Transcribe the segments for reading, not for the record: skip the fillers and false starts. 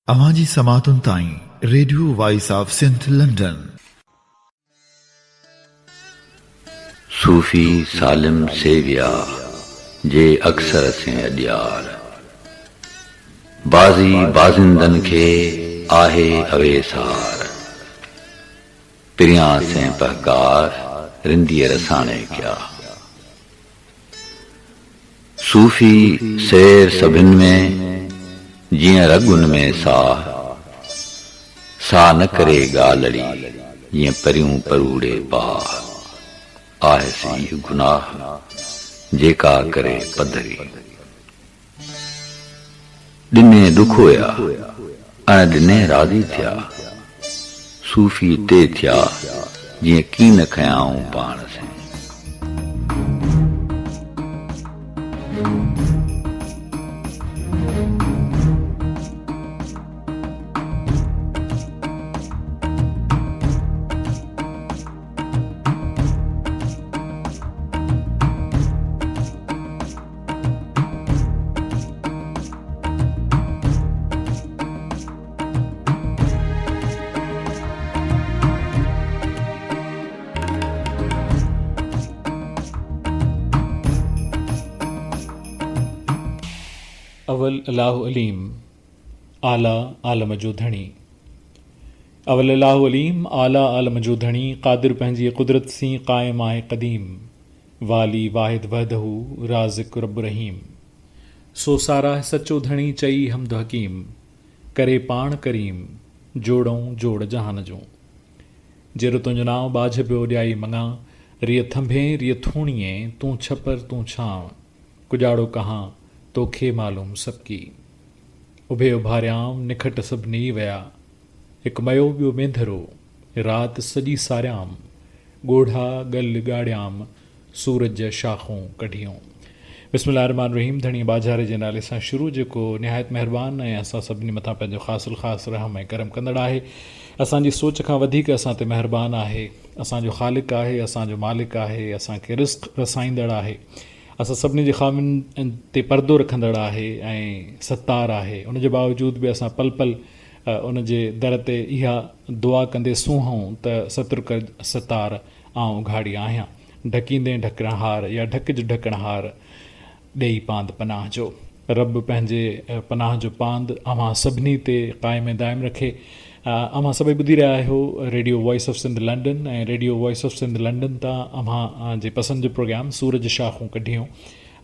अवांजी समातुन ताईं radio voice of Sindh London. Sufi Salim सेविया जे अक्सर से अडियार बाज़ी बाज़िंदन के आहे अवेसार पिरियां से पहकार रिंदी रसाने क्या। सूफी शेर सभिन में जिया रगुन में सा न करे गालड़ी ये परियूं परूड़े पा आहे सी गुनाह जेका करे पधरी दिने दुख होया अण दिने राज़ी थिया सूफी ते थिया जिए कीन खयाऊं पाण से। अवल अल्लाहु अलीम आला आलम जो धणी। अवल अल्लाहु अलीम आला आलम जो धणी क़ादिर पंहिंजी क़ुदरत सी क़ाइम आहे क़दीम वाली वाहिद वहदहू राज़िक़ रब रहीम। सो सारा सचो धणी चई हमद हकीम करे पाण करीम जोड़ऊं जोड़ जहान जो। जेरो तुंहिंजो नाव बाझ पियो ॾियाई मङा रिय थंभे रिय थूणीअ तूं छपर तूं छांव कुजाड़ो कहां तोखे मालूम सबकी। उभे उभारियाम निखट सभनी वया हिकु मयो ॿियो मेंधरो राति सॼी सारियाम ॻोढ़ा गल ॻाड़ियाम सूरज शाखूं कढियूं। बिस्मिल्लाह रहमान रहीम। धणी बाज़ारे जे नाले सां शुरू जेको निहायत महिरबान ऐं असां सभिनी मथां पंहिंजो ख़ासि रहम ऐं करम कंदड़ आहे। असांजी सोच खां वधीक असां ते महिरबान आहे। असांजो ख़ालिक़ आहे, असांजो मालिक आहे, असांखे रिस्क रसाईंदड़ आहे, असां सभिनी जे ख़ामियुनि ते परदो रखंदड़ आहे ऐं सतार आहे। उन जे बावजूदि बि असां पल पल उन जे दर ते इहा दुआ कंदे सूंहूं त सतुर कर सतार आउं उघाड़ी आहियां ढकींदे ढकणहार या ढक जो ढकणहार ॾेई पांद पनाह जो। रब पंहिंजे पनाह जो पांद अव्हां सभिनी ते क़ाइम दाइम रखे। अव्हां सभई ॿुधी रहिया आहियो radio voice of Sindh London ऐं radio voice of Sindh London तां अव्हां जे पसंदि जो प्रोग्राम सूरज शाखूं कढियूं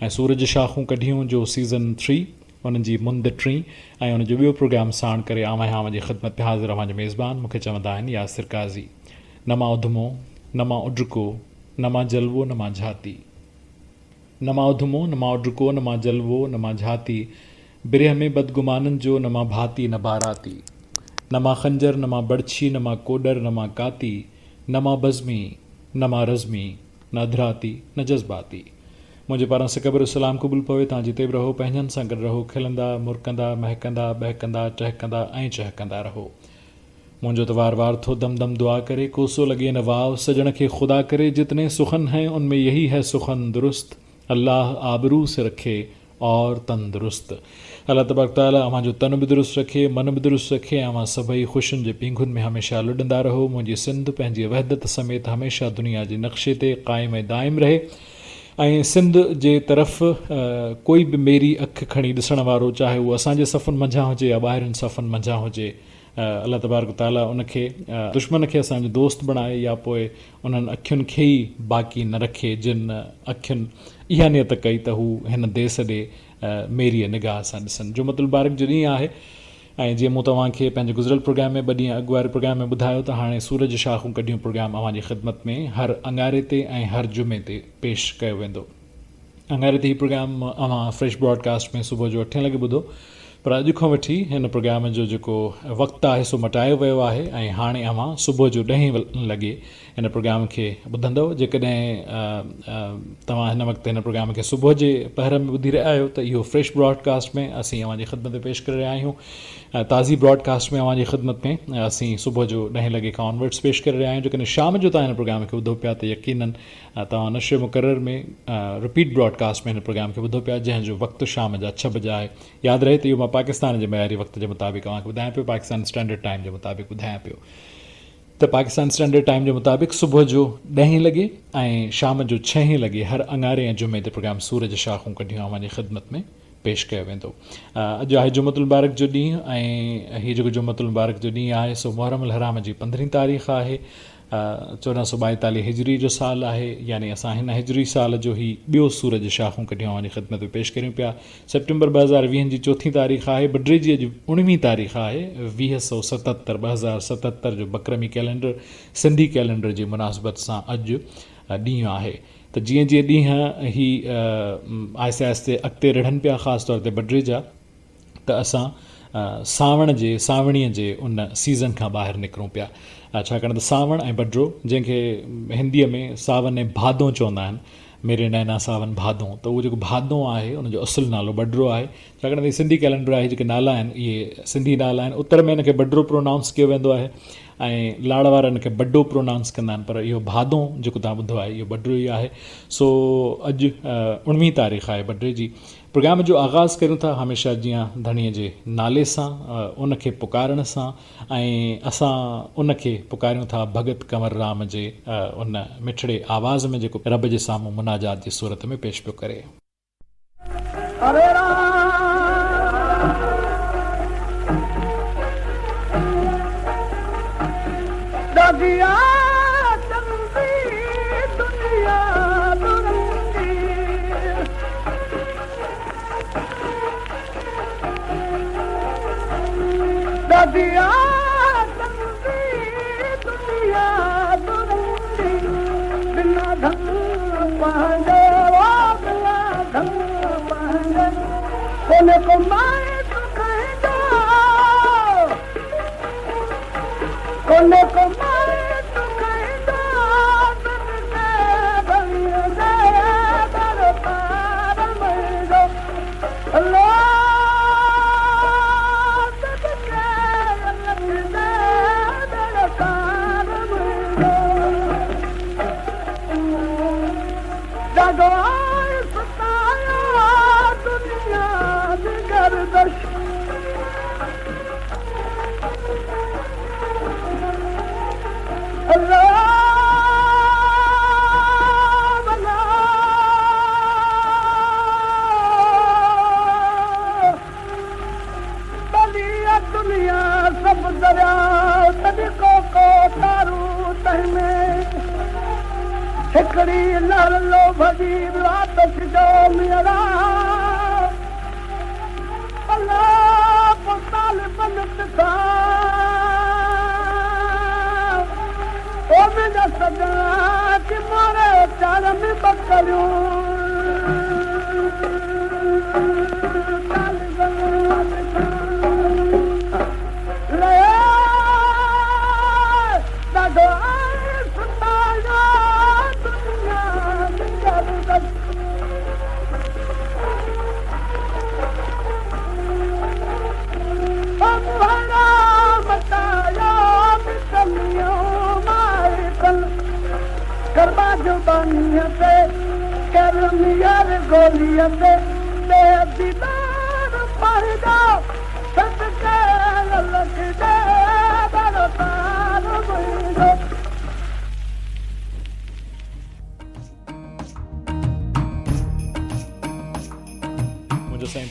ऐं सूरज शाखूं कढियूं जो सीज़न 3 उन्हनि जी मुंद 3 ऐं उनजो ॿियो प्रोग्राम साण करे आवां जी ख़िदमत में हाज़िर अव्हां जो मेज़बान मूंखे चवंदा आहिनि यासिर काज़ी। न मां उधमो न मां उडको न मां जलवो न मां झाती। न मां उधमो न मां उडको न मां जलवो न मां झाती बिरह में बदगुमाननि जो न मां भाती न बाराती। न मां खंजर न मां बड़छी न मां कोडर न मां काती न मां बज़मी न मां रज़मी न अधराती न जज़्बाती। मुंहिंजे पारां सिकबर सलाम क़बूल पवे। तव्हां जिते बि रहो पंहिंजनि सां गॾु रहो खिलंदा मुरकंदा महकंदा बहकंदा टहकंदा ऐं चहकंदा रहो। मुंहिंजो त वार वार थो दम दम दुआ करे कोसो लॻे न वाव सजण खे खुदा करे जितने सुखन हैं उनमें यही है सुखन दुरुस्त अल्लाह आबरू से रखे और तंदुरुस्त। अल्लाह तबारक तआला अव्हां जो तन बि दुरुस्त रखे मन बि दुरुस्त रखे। अव्हां सभई ख़ुशियुनि जे पींघुनि में हमेशह लुॾंदा रहो। मुंहिंजी सिंध पंहिंजी वहदत समेत हमेशह दुनिया जे नक्शे ते क़ाइम ऐं दाइम रहे ऐं सिंध जे तरफ़ कोई बि मेरी अखि खणी ॾिसण वारो चाहे उहो असांजे सफ़नि मंझां हुजे या ॿाहिरिनि सफ़नि मंझां हुजे अल्लाह तबारक तआला उनखे दुश्मन खे असांजो दोस्त बणाए या पोइ उन्हनि अखियुनि खे ई बाक़ी न रखे जिन अखियुनि इहा नियत कई त हू हिन देस ॾे मेरीअ निगाह सां ॾिसनि। जो मतिलबु मुबारक जो ॾींहुं आहे ऐं जीअं मूं तव्हांखे पंहिंजे गुज़िरियल प्रोग्राम में 2 ॾींहं अॻु वारे प्रोग्राम में ॿुधायो त हाणे सूरज शाखूं कढियूं प्रोग्राम अव्हांजी ख़िदमत में हर अंगारे ते ऐं हर जुमे ते पेश कयो वेंदो। अंगारे ते हीउ प्रोग्राम अव्हां फ्रेश ब्रॉडकास्ट में सुबुह जो 8 लॻे ॿुधो पर अॼु खां वठी हिन प्रोग्राम जो जेको वक़्तु आहे सो मटायो वियो आहे ऐं हाणे अव्हां सुबुह जो 10 लॻे हिन प्रोग्राम खे ॿुधंदव। जेकॾहिं तव्हां हिन वक़्तु हिन प्रोग्राम खे सुबुह जे पहर में ॿुधी रहिया आहियो त इहो फ्रेश ब्रॉडकास्ट में असीं अव्हांजी ख़िदमत में पेश करे रहिया आहियूं। ताज़ी ब्रॉडकास्ट में अव्हांजी ख़िदमत में असीं सुबुह जो 10 लॻे खां ऑनवर्ड्स पेश करे रहिया आहियूं। जेकॾहिं शाम जो तव्हां हिन प्रोग्राम खे ॿुधो पिया त यकीनन तव्हां नशे मुक़रर में रिपीट ब्रॉडकास्ट में हिन प्रोग्राम खे ॿुधो पिया जंहिंजो वक़्तु शाम जा 6 बजे आहे। यादि रहे त इहो मां पाकिस्तान जे मयारी वक़्त जे मुताबिक़ तव्हांखे ॿुधायां पियो, पाकिस्तान स्टैंडर्ड टाइम जे मुताबिक़ ॿुधायां पियो त पाकिस्तान स्टैंडर्ड टाइम जे मुताबिक़ सुबुह जो 10 लॻे ऐं शाम जो 6 लॻे हर अंगारे ऐं जुमे ते प्रोग्राम सूरज शाखूं कढियूं अवांजी ख़िदमत में पेश कयो वेंदो। अॼु आहे जुमतुल मुबारक जो ॾींहुं ऐं हीअ जेको जुमतुल मुबारक जो ॾींहुं आहे सो मुहर्रम अल हराम जी 15 तारीख़ आहे। 1442 हिजरी जो साल आहे, यानी असां हिन हिजरी साल जो ही ॿियो सूरज शाखूं कढियूं अवांजी ख़िदमत में पेश करियूं पिया। सेप्टेंबर 2020 जी 4 तारीख़ आहे। बड्रे जी अॼु 19 तारीख़ आहे। 2077 जो बकरमी कैलेंडर सिंधी कैलेंडर जी मुनासिबत सां अॼु ॾींहुं आहे। त जीअं जीअं ॾींहं ही आहिस्ते आहिस्ते अॻिते रढ़नि पिया, ख़ासि तौर ते बड्रे जा, त असां सावणीअ जे उन सीज़न खां ॿाहिरि निकिरूं पिया। छाकाणि त सावण ऐं बड्रो, जंहिंखे हिंदीअ में सावन ऐं भादो चवंदा आहिनि, मेरे नैना सावन भादो, त उहो जेको भादो आहे उनजो असुलु नालो बड्रो आहे। छाकाणि त सिंधी कैलेंडर आहे, जेके नाला आहिनि इहे सिंधी नाला आहिनि। उत्तर में हिनखे बड्रो प्रोनाउंस कयो वेंदो आहे ऐं लाड़ वारा हिनखे बड्डो प्रोनाउंस कंदा आहिनि, पर इहो भादो जेको तव्हां ॿुधो आहे इहो बड्रो ई आहे। सो अॼु 19 तारीख़ आहे बड्रे जी। प्रोग्राम जो आगाज़ करियूं था हमेशह जीअं धणीअ जे नाले सां, उनखे पुकारण सां, ऐं असां उनखे पुकारियूं था भगत कंवर राम जे उन मिठड़े आवाज़ में जेको रब जे साम्हूं मुनाजात जी सूरत में पेश पियो करे।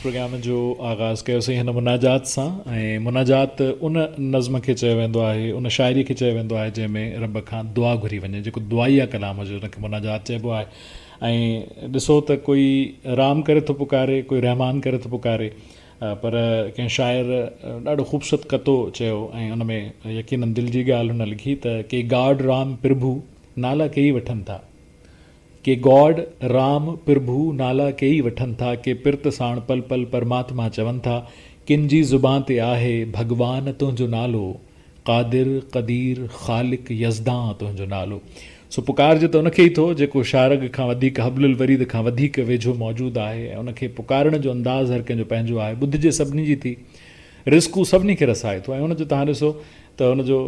प्रोग्राम जो आगाज़ कयोसीं हिन मुनाजात सां, ऐं मुनाजात उन नज़्म खे चयो वेंदो आहे, उन शाइरी खे चयो वेंदो आहे जंहिंमें रब खां दुआ घुरी वञे, जेको दुआईया कलाम जो उनखे मुनाजात चइबो आहे। ऐं ॾिसो त कोई राम करे थो पुकारे, कोई रहमान करे थो पुकारे, पर कंहिं शाइर ॾाढो ख़ूबसूरत कतो चयो ऐं उन में यकीनन दिलि जी ॻाल्हि हुन लिखी त के गॉड राम प्रभु नाला कई वठनि था, के गॉड राम प्रभु नाला कई वठनि था, के पिर्त साण पल पल परमात्मा चवनि था, किन जी ज़ुबान ते आहे भॻवान तुंहिंजो नालो, क़ादिर क़दीर ख़ालिक यज़दां तुंहिंजो नालो। सो पुकारजे त उनखे ई थो जेको शारग खां वधीक हबलुल वरीद खां वधीक वेझो मौजूदु आहे, ऐं उनखे पुकारण जो अंदाज़ हर कंहिंजो पंहिंजो आहे। ॿुध जे सभिनी जी थी, रिस्कू सभिनी खे रसाए थो, ऐं उनजो तव्हां ॾिसो त हुनजो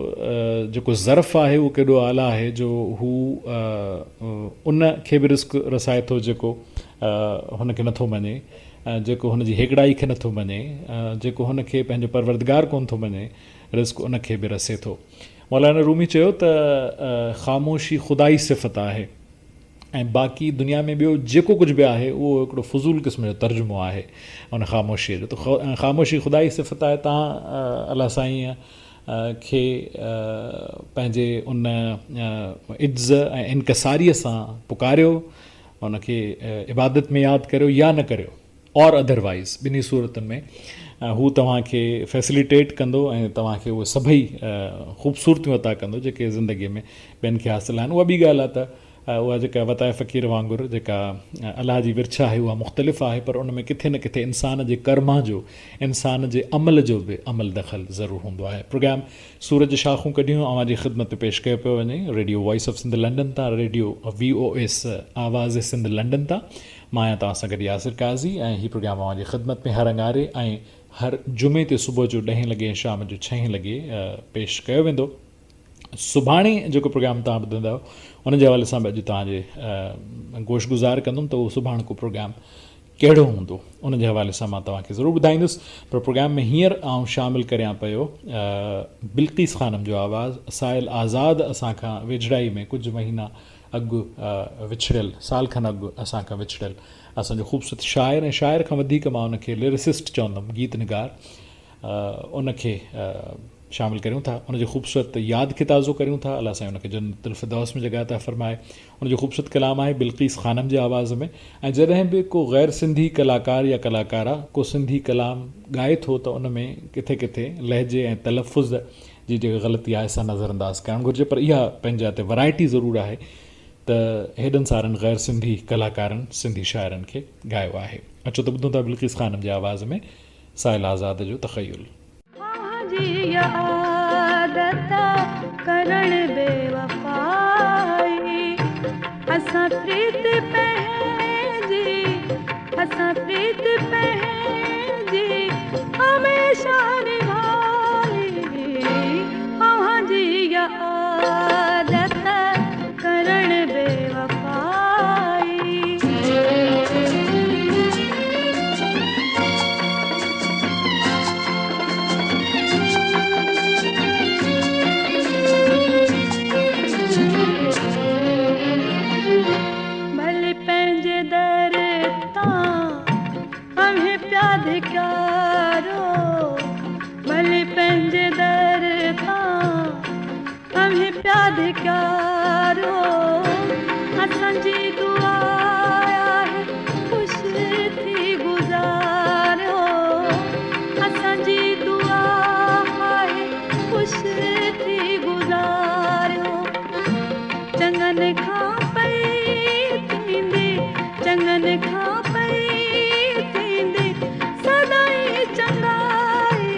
जेको ज़र्फ़ आहे उहो केॾो आला आहे जो हू उन खे बि रिस्क रसाए थो जेको हुनखे नथो मञे। जेको हुनजी हेगड़ाई खे नथो मञे, जेको हुनखे पंहिंजो परवरदिगार कोन थो मञे, रिज़्क़ उनखे बि रसे थो। मौलाना रूमी चयो त ख़ामोशी ख़ुदाई सिफ़त आहे ऐं बाक़ी दुनिया में ॿियो जेको कुझु बि आहे उहो हिकिड़ो फज़ूल क़िस्म जो तर्जुमो आहे उन ख़ामोशीअ जो। त ख़ामोशी ख़ुदाई सिफ़त आहे। तव्हां अलाह साईं खे पंहिंजे उन इज़्ज़ ऐं इनकसारीअ सां पुकारियो, उनखे इबादत में यादि करियो या न करियो, और अदरवाइज़ ॿिन्ही सूरतुनि में हू तव्हांखे फैसिलिटेट कंदो ऐं तव्हांखे उहे सभई ख़ूबसूरतियूं अता कंदो जेके ज़िंदगीअ में ॿियनि खे हासिलु आहिनि। उहा ॿी ॻाल्हि आहे त उहा जेका वताए फ़क़ीर वांगुरु जेका अलाह जी विरछा आहे उहा मुख़्तलिफ़ आहे, पर उन में किथे न किथे इंसान जे कर्मा जो, इंसान जे अमल जो बि अमल दख़ल ज़रूरु हूंदो आहे। प्रोग्राम सूरज शाखूं कढियूं अवां जी ख़िदमत पेश कयो पियो वञे radio voice of Sindh London तां, रेडियो VOS आवाज़ सिंध लंडन तां। मां आहियां तव्हां सां गॾु यासिर काज़ी ऐं हीउ प्रोग्राम अवां जी ख़िदमत में हर अंगारे ऐं हर जुमे ते सुबुह जो 10 लॻे शाम जो 6 लॻे पेश कयो वेंदो। सुभाणे जेको प्रोग्राम तव्हां ॿुधंदव उन जे हवाले सां बि अॼु तव्हांजे गोशगुज़ार कंदुमि त उहो सुभाणे को प्रोग्राम कहिड़ो हूंदो उन जे हवाले सां मां तव्हांखे ज़रूरु ॿुधाईंदुसि। पर प्रोग्राम में हींअर आउं शामिलु करियां पियो बिल्किस ख़ानम जो आवाज़ु। साहिल आज़ाद असांखां वेझड़ाई में कुझु महीना अॻु विछड़ियल, साल खनि अॻु असांखां विछड़ियल असांजो ख़ूबसूरत शाइर, ऐं शाइर खां वधीक मां उनखे लिरिसिस्ट चवंदुमि, गीत निगार, उनखे शामिलु करियूं था। उनजी ख़ूबसूरत यादि खे ताज़ो करियूं था। अलाह साईं उनखे जन्नतुल फ़िरदौस में जॻह अता फ़रमाए। उनजो ख़ूबसूरत कलाम आहे बिल्किस ख़ानम जे आवाज़ में। ऐं जॾहिं बि को गैर सिंधी कलाकार या कलाकारा को सिंधी कलाम ॻाए थो त उन में किथे किथे लहजे ऐं तलफ़ुज़ जी जेका ग़लती आहे असां नज़रअंदाज़ करणु घुरिजे, पर इहा पंहिंजे हथ वैरायटी ज़रूरु आहे त हेॾनि सारनि गैर सिंधी कलाकारनि सिंधी शाइरनि खे ॻायो आहे। अचो त ॿुधूं था बिल्किस ख़ानम जे आवाज़ में साहिल आज़ाद जो तख़य्युल। आदत करण बेवफ़ाई, असां प्रीत पंहिंजी, असां प्रीत पंहिंजी हमेशा निभाई, अहांजी आदत करण बेवफ़ाई। भले पंहिंजे दर तां हमें प्यार करो, असांजी दुआ आहे ख़ुशि थी गुज़ारियो, असांजी दुआ आहे ख़ुशि थी गुज़ारियो। चङनि खां पई थींदी, चङनि खां पई थींदी सदाई चङाई,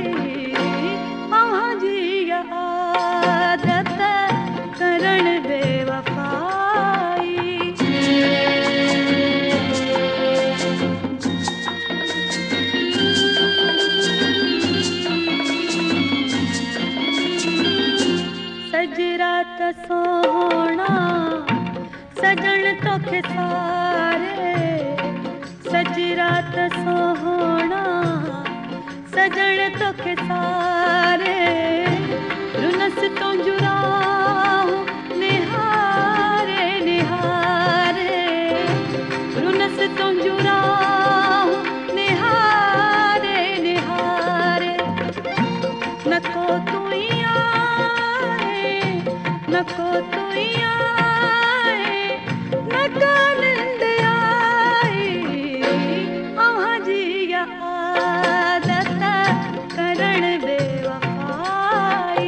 अहांजी आदत करण बेवफ़ाई। सॼी रात सोहणा सजण तोखे सारे, सॼी रात सोहणा सजण तोखे सारे, रुनस तुंहिंजूं राहूं निहारे निहारे, रुनस तुंहिंजूं राहूं निहारे निहारे। नको तूं ई आहे, नको तूं ई आहे, नका निंद आई, अहांजी आदत करण बेवफ़ाई।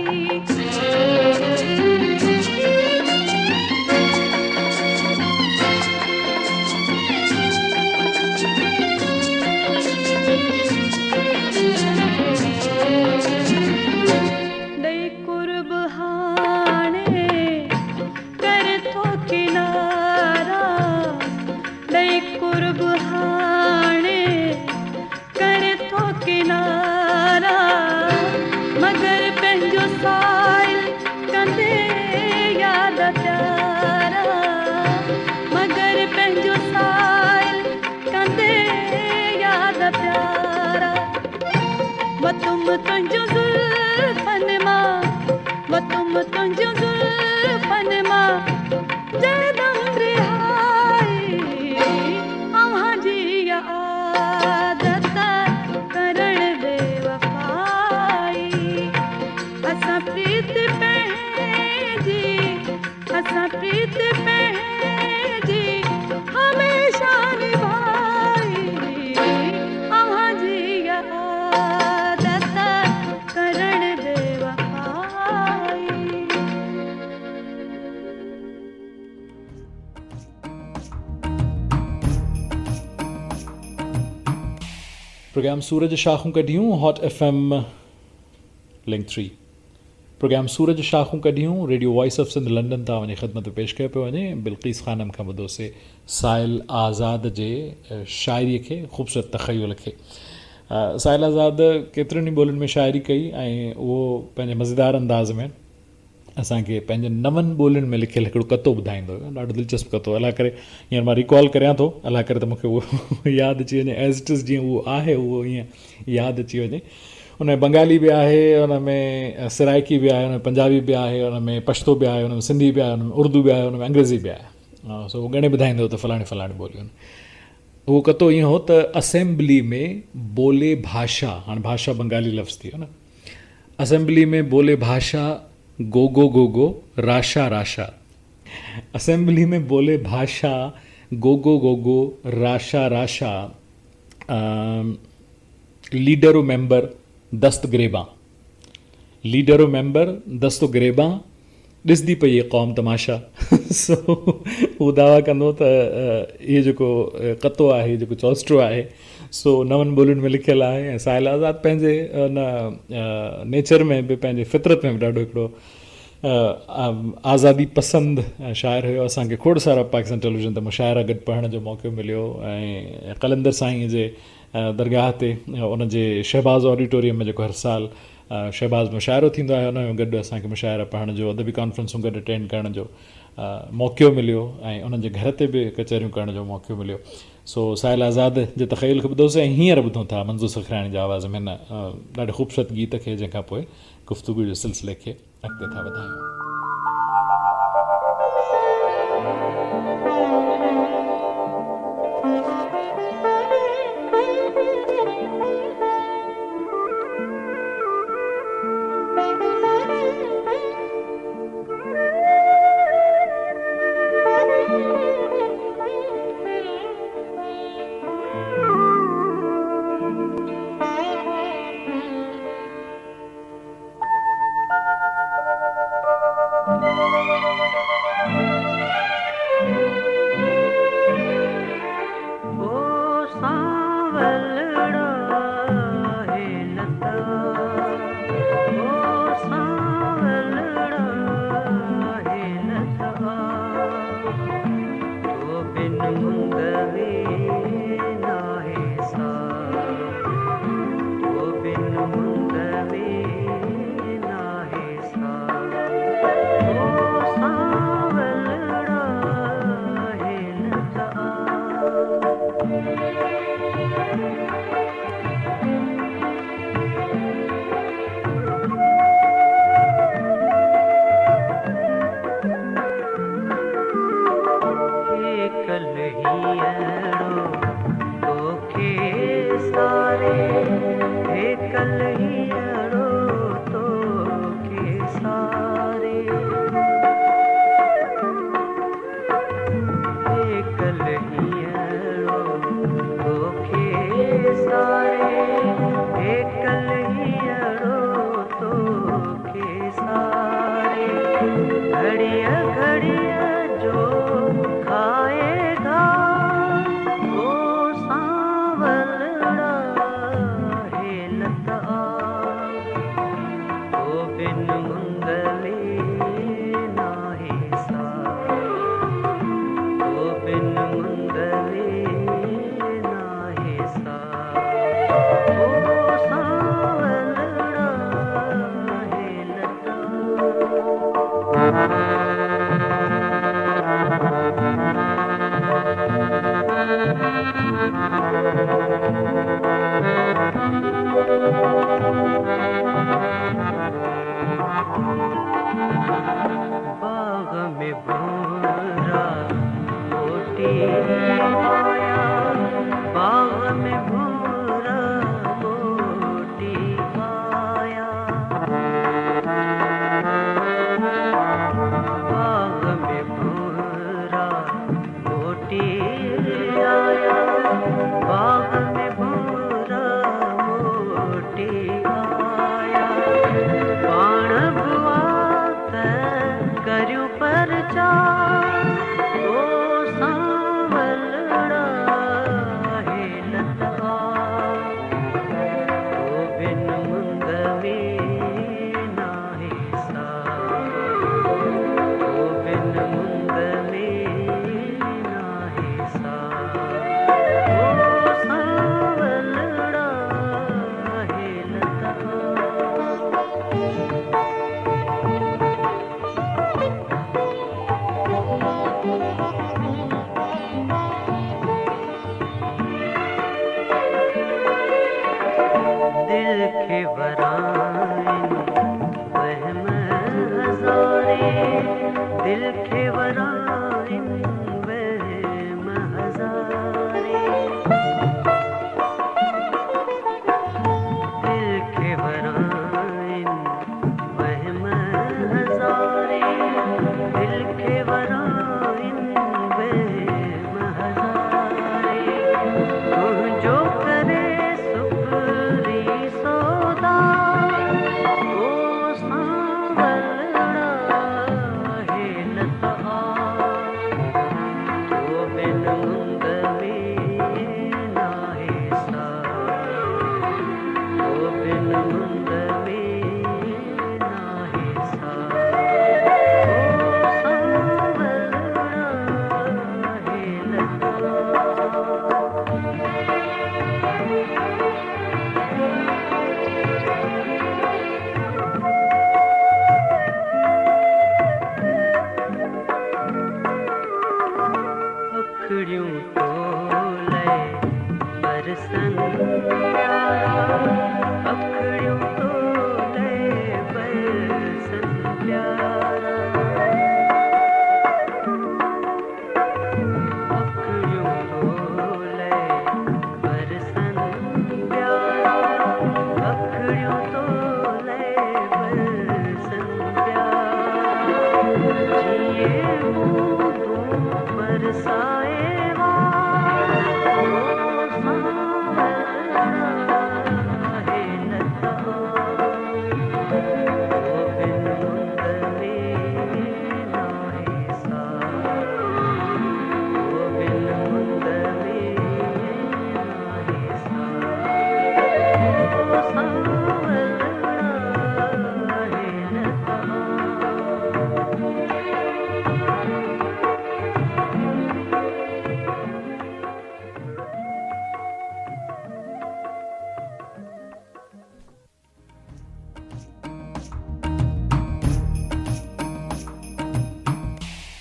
ॾई कुर्ब हाणे तुंहिंजूं ज़ुल्फ़नि मां जदम रिहाई अव्हां जी इहा आदत करण बेवफ़ाई असां प्रीत पंहिंजी हमेशा निभाई अव्हां जी इहा आदत करण बेवफ़ाई प्रोग्राम सूरज शाखूं कढियूं हॉट FM लिंक 3 प्रोग्राम सूरज शाखूं कढियूं radio voice of Sindh London तां वञी ख़िदमत पेश कयो पियो वञे बिल्किस ख़ानम खां ॿुधोसीं साहिल आज़ाद जे शाइरीअ खे ख़ूबसूरत तख़य्युल खे साहिल आज़ाद केतिरनि ई ॿोलियुनि में शाइरी कई ऐं उहो पंहिंजे मज़ेदार अंदाज़ में असांखे पंहिंजे 9 ॿोलियुनि में लिखियलु हिकिड़ो कतो ॿुधाईंदो हुयो ॾाढो दिलचस्प कतो अलाए करे हींअर मां रिकॉल करियां थो अलाए करे त मूंखे उहो यादि अची वञे एज़ इट इज़ जीअं उहो आहे उहो ईअं यादि अची वञे उन में बंगाली बि आहे उन में सराइकी बि आहे उन में पंजाबी बि आहे उन में पश्तो बि आहे उन में सिंधी बि आहे उन में उर्दू बि आहे उन में अंग्रेज़ी बि आहे सो उहो घणे ॿुधाईंदो त फलाणी ॿोलियूं उहो कतो ईअं हो त असेंबली में बोले भाषा हाणे भाषा बंगाली लफ़्ज़ थी वियो न असेंबली में बोले भाषा गोगो गोगो राशा राशा असेंबली में बोले भाषा गोगो गोगो राशा राशा लीडरो मेंबर दस्त ग्रेबां लीडरो मेंबर दस्तो ग्रेबां ॾिसंदी पई आहे क़ौम तमाशा सो हू दावा कंदो त इहो जेको कतो आहे इहो जेको चौस्ट्रो आहे सो 9 ॿोलियुनि में लिखियलु आहे ऐं साहिल आज़ाद पंहिंजे उन नेचर में बि पंहिंजे फितरत में बि ॾाढो हिकिड़ो आज़ादी पसंद शाइर हुयो असांखे खोड़ सारा पाकिस्तान टेलीविज़न ते मुशाइरा गॾु पढ़ण जो मौक़ो मिलियो ऐं कलंदर साईं जे दरगाह ते उन जे शहबाज़ ऑडिटोरियम में जेको हर साल शहबाज़ मुशाइरो थींदो आहे उन में गॾु असांखे मुशाइरा पढ़ण जो अदबी कॉन्फ्रेंसूं गॾु अटेंड करण जो मौक़ो मिलियो ऐं उन्हनि जे घर ते बि कचहरियूं करण जो मौक़ो मिलियो सो साहिल आज़ाद जे तख़य्युल खे ॿुधोसीं ऐं हींअर ॿुधूं था मंज़ूर सखराणी जे आवाज़ में हिन ॾाढे ख़ूबसूरत गीत खे जंहिंखां पोइ गुफ़्तगू जे सिलसिले खे अॻिते था वधायूं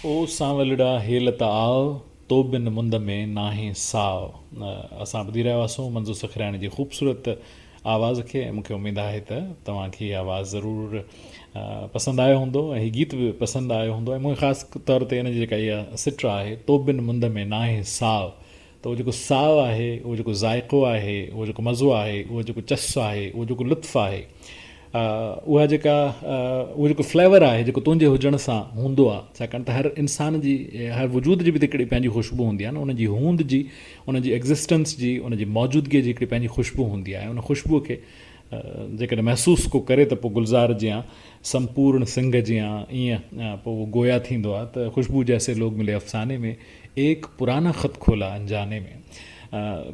ओ सांवलड़ा हेलत आव तो बिन मुंद में नाहे साव। असां ॿुधी रहिया हुआसीं मंज़ूर सखराणी जी ख़ूबसूरत आवाज़ खे। ऐं मूंखे उमेदु आहे त तव्हांखे हीअ आवाज़ ज़रूरु पसंदि आयो हूंदो ऐं हीअ गीत बि पसंदि आयो हूंदो। ऐं मूंखे ख़ासि तौर ते हिन जी जेका इहा सिट आहे, तो बिन मुंद में नाहे साव, त उहो जेको साव आहे, उहो जेको ज़ाइक़ो आहे, उहो जेको मज़ो आहे, उहो जेको चस आहे, उहो जेको लुत्फ़ु आहे, उहा जेका उहो जेको फ्लेवर आहे जेको तुंहिंजे हुजण सां हूंदो आहे। छाकाणि त हर इंसान जी, हर वजूद जी बि त हिकिड़ी पंहिंजी ख़ुशबू हूंदी आहे न, उन जी हूंद जी, उन जी एग्ज़िस्टेंस जी, उन जी मौजूदगीअ जी हिकिड़ी पंहिंजी ख़ुशबू हूंदी आहे। उन ख़ुशबूअ खे जेकॾहिं महसूसु को करे त पोइ गुलज़ार जियां संपूर्ण सिंग जियां ईअं पोइ उहो गोया थींदो आहे त ख़ुशबू जैसे लोग मिले अफ़साने में, एक पुराना ख़त खोला अनजाने में।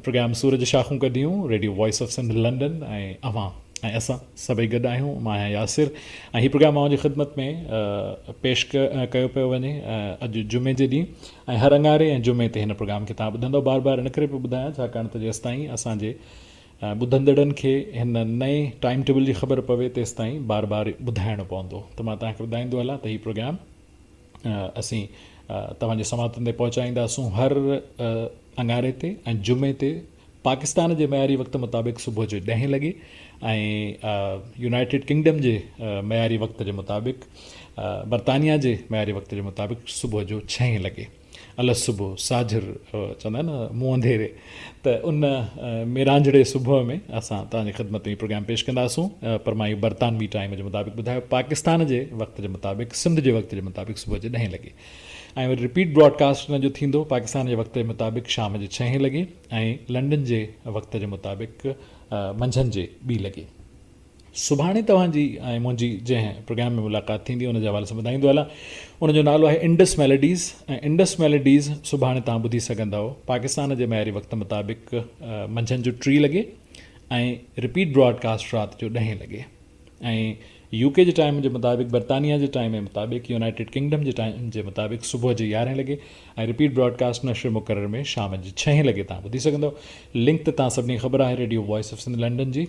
प्रोग्राम सूरज शाखूं कढियूं, radio voice of Sindh London ऐं अवां ऐं असां सभई गॾु आहियूं। मां आहियां यासिर ऐं हीउ प्रोग्राम मां जी ख़िदमत में पेश कयो पियो वञे अॼु जुमे जे ॾींहुं। ऐं हर अंगारे ऐं जुमे ते हिन प्रोग्राम खे तव्हां ॿुधंदव। बार बार इन करे पियो ॿुधायां छाकाणि त जेसि ताईं असांजे ॿुधंदड़नि खे हिन नए टाइम टेबल जी ख़बर पवे तेसि ताईं बार बार ॿुधाइणो पवंदो। त मां तव्हांखे ॿुधाईंदो हलां त हीउ प्रोग्राम असीं तव्हांजे समातनि ते पहुचाईंदासूं हर अंगारे ते ऐं जुमे ते पाकिस्तान जे मयारी वक़्त मुताबिक़ सुबुह जो 10 लॻे ऐं यूनाइटेड किंगडम जे मयारी वक़्त जे मुताबिक़, बरतानिया जे मयारी वक़्त जे मुताबिक़ सुबुह जो 6 लॻे। अल सुबुह साझर चवंदा आहिनि न, मुंहुं अंधेरे, त उन मेरांजड़े सुबुह में असां तव्हांजी ख़िदमत में हीउ प्रोग्राम पेश कंदासूं। पर मां इहो बरतानवी टाइम जे मुताबिक़ ॿुधायो, पाकिस्तान जे वक़्त जे मुताबिक़, सिंध जे वक़्त जे मुताबिक़ सुबुह जो 10 लॻे। ऐं वरी रिपीट ब्रॉडकास्ट हुन जो थींदो पाकिस्तान जे वक़्त जे मुताबिक़ शाम जे 6 लॻे ऐं लंडन जे वक़्त जे मुताबिक़ मंझंदि जे 2 लॻे। सुभाणे तव्हांजी ऐं मुंहिंजी जंहिं प्रोग्राम में मुलाक़ात थींदी उन जे हवाले सां ॿुधाईंदो हलां। उनजो नालो आहे इंडस मेलोडीज़। ऐं इंडस मेलोडीज़ सुभाणे तव्हां ॿुधी सघंदव पाकिस्तान जे मयारी वक़्त मुताबिक़ मंझंदि जो 3 लॻे ऐं रिपीट ब्रॉडकास्ट राति जो 10 लॻे। ऐं यूके जे टाइम जे मुताबिक़, बरतानिया जे टाइम जे मुताबिक़, यूनाइटेड किंगडम जे टाइम जे मुताबिक़ सुबुह जे 11 लॻे ऐं रिपीट ब्रॉडकास्ट नशर मुक़रर में शाम जे 6 लॻे तव्हां ॿुधी सघंदव। लिंक त तव्हां सभिनी ख़बर आहे radio voice of Sindh London जी,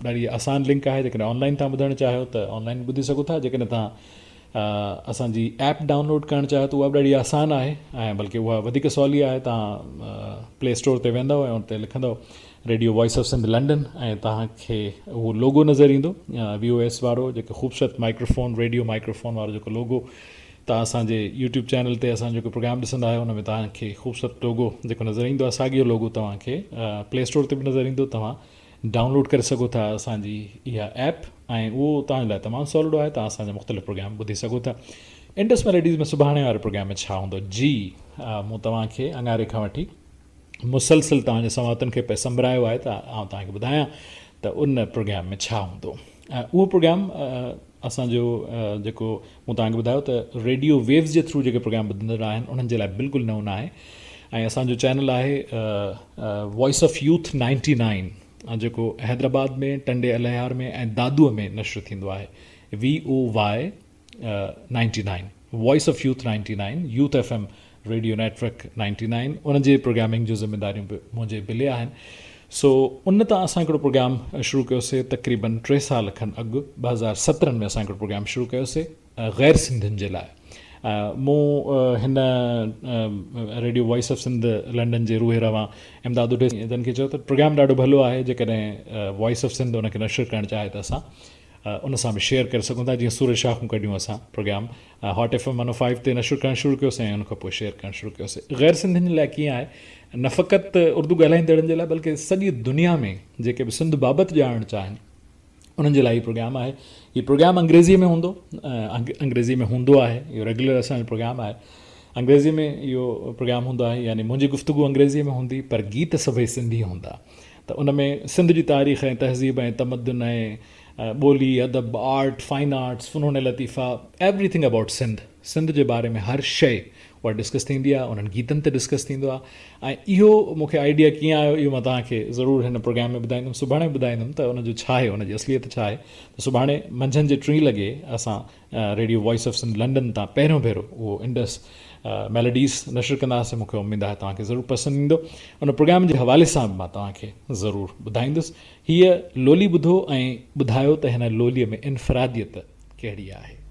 ॾाढी आसान लिंक आहे। जेकॾहिं ऑनलाइन तव्हां ॿुधणु चाहियो त ऑनलाइन ॿुधी सघो था। जेकॾहिं तव्हां असांजी ऐप डाउनलोड करणु चाहियो त उहा बि ॾाढी आसान आहे ऐं बल्कि उहा वधीक सवली आहे। तव्हां प्ले स्टोर ते वेंदव ऐं उन ते लिखंदव radio voice of Sindh London ऐं तव्हांखे उहो लोगो नज़र ईंदो, VOS वारो जेको ख़ूबसूरत माइक्रोफोन, रेडियो माइक्रोफोन वारो जेको लोगो तव्हां असांजे यूट्यूब चैनल ते असांजो जेको प्रोग्राम ॾिसंदा आहियो, हुन में तव्हांखे ख़ूबसूरत लोगो जेको नज़र ईंदो आहे, साॻियो लोगो तव्हांखे प्ले स्टोर ते बि नज़र ईंदो। तव्हां डाउनलोड करे सघो था असांजी इहा ऐप ऐं उहो तव्हांजे लाइ तमामु सवलो आहे। तव्हां असांजा मुख़्तलिफ़ प्रोग्राम ॿुधी सघो था। इंडस मेलोडीज़ में सुभाणे वारे प्रोग्राम में छा हूंदो? जी, मूं तव्हांखे अंगारे खां वठी मुसलसिल तव्हांजे समातनि खे पे संभरायो आहे त आउं तव्हांखे ॿुधायां त उन प्रोग्राम में छा हूंदो। उहो प्रोग्राम असांजो जेको मूं तव्हांखे ॿुधायो त रेडियो वेव्स जे थ्रू जेके प्रोग्राम ॿुधंदड़ आहिनि उन्हनि जे लाइ बिल्कुलु नओं न आहे। ऐं असांजो चैनल आहे वॉइस ऑफ यूथ 99, जेको हैदराबाद में, टंडे अलहार में ऐं दादूअ में नशर थींदो आहे। VOY 99, voice of youth 99, youth FM radio network 99, उन जे प्रोग्रामिंग जूं ज़िम्मेदारियूं बि मुंहिंजे बिले आहिनि। सो उन तां असां हिकिड़ो प्रोग्राम शुरू कयोसीं तक़रीबन 3 साल खनि अॻु, 2017 में असां हिकिड़ो प्रोग्राम शुरू कयोसीं गैर सिंधियुनि जे लाइ। मूं हिन radio voice of Sindh London जे रूहे रवां इमदाद जन खे चयो त प्रोग्राम ॾाढो भलो आहे, जेकॾहिं वॉइस ऑफ सिंध उनखे नशर करणु चाहे त असां उन सां बि शेयर करे सघूं था। जीअं सूरज शाखूं कढियूं असां प्रोग्राम हॉट FM 105 ते नशर करणु शुरू कयोसीं ऐं उनखां पोइ शेयर करणु शुरू कयोसीं। गैर सिंधियुनि जे लाइ कीअं आहे, न फ़क़ति उर्दू ॻाल्हाईंदड़नि जे लाइ बल्कि सॼी दुनिया में जेके बि सिंध बाबति ॼाणणु चाहिनि उन्हनि जे लाइ हीउ प्रोग्राम आहे। हीउ प्रोग्राम अंग्रेज़ीअ में हूंदो, अंग्रेज़ी में हूंदो आहे। इहो रेगुलर असांजो प्रोग्राम आहे। अंग्रेज़ी में इहो प्रोग्राम हूंदो आहे, यानी मुंहिंजी गुफ़्तगू अंग्रेज़ीअ में हूंदी पर गीत सभई सिंधी हूंदा। त उन में सिंध जी तारीख़ ऐं तहज़ीब ऐं तमदन ऐं ॿोली, अदब, आर्ट, फाइन आर्ट्स, फ़नून लतीफ़ा, एवरीथिंग अबाउट सिंध, सिंध जे बारे में हर शइ उहा डिस्कस थींदी आहे। उन्हनि गीतनि ते डिस्कस थींदो आहे। ऐं इहो मूंखे आइडिया कीअं आयो इहो मां तव्हांखे ज़रूरु हिन प्रोग्राम में ॿुधाईंदुमि। सुभाणे ॿुधाईंदुमि त उनजो छा आहे, उनजी असलियत छा आहे। त सुभाणे मंझंदि जे 3 लॻे असां radio voice of Sindh London तां पहिरियों भेरो उहो इंडस मेलोडीज़ नशर कंदासीं। मूंखे उमेद आहे तव्हांखे ज़रूरु पसंदि ईंदो। उन प्रोग्राम जे हवाले सां बि मां तव्हांखे ज़रूरु ॿुधाईंदुसि। हीअ लोली ॿुधो ऐं ॿुधायो त हिन लोलीअ में इनफ़रादियत कहिड़ी आहे।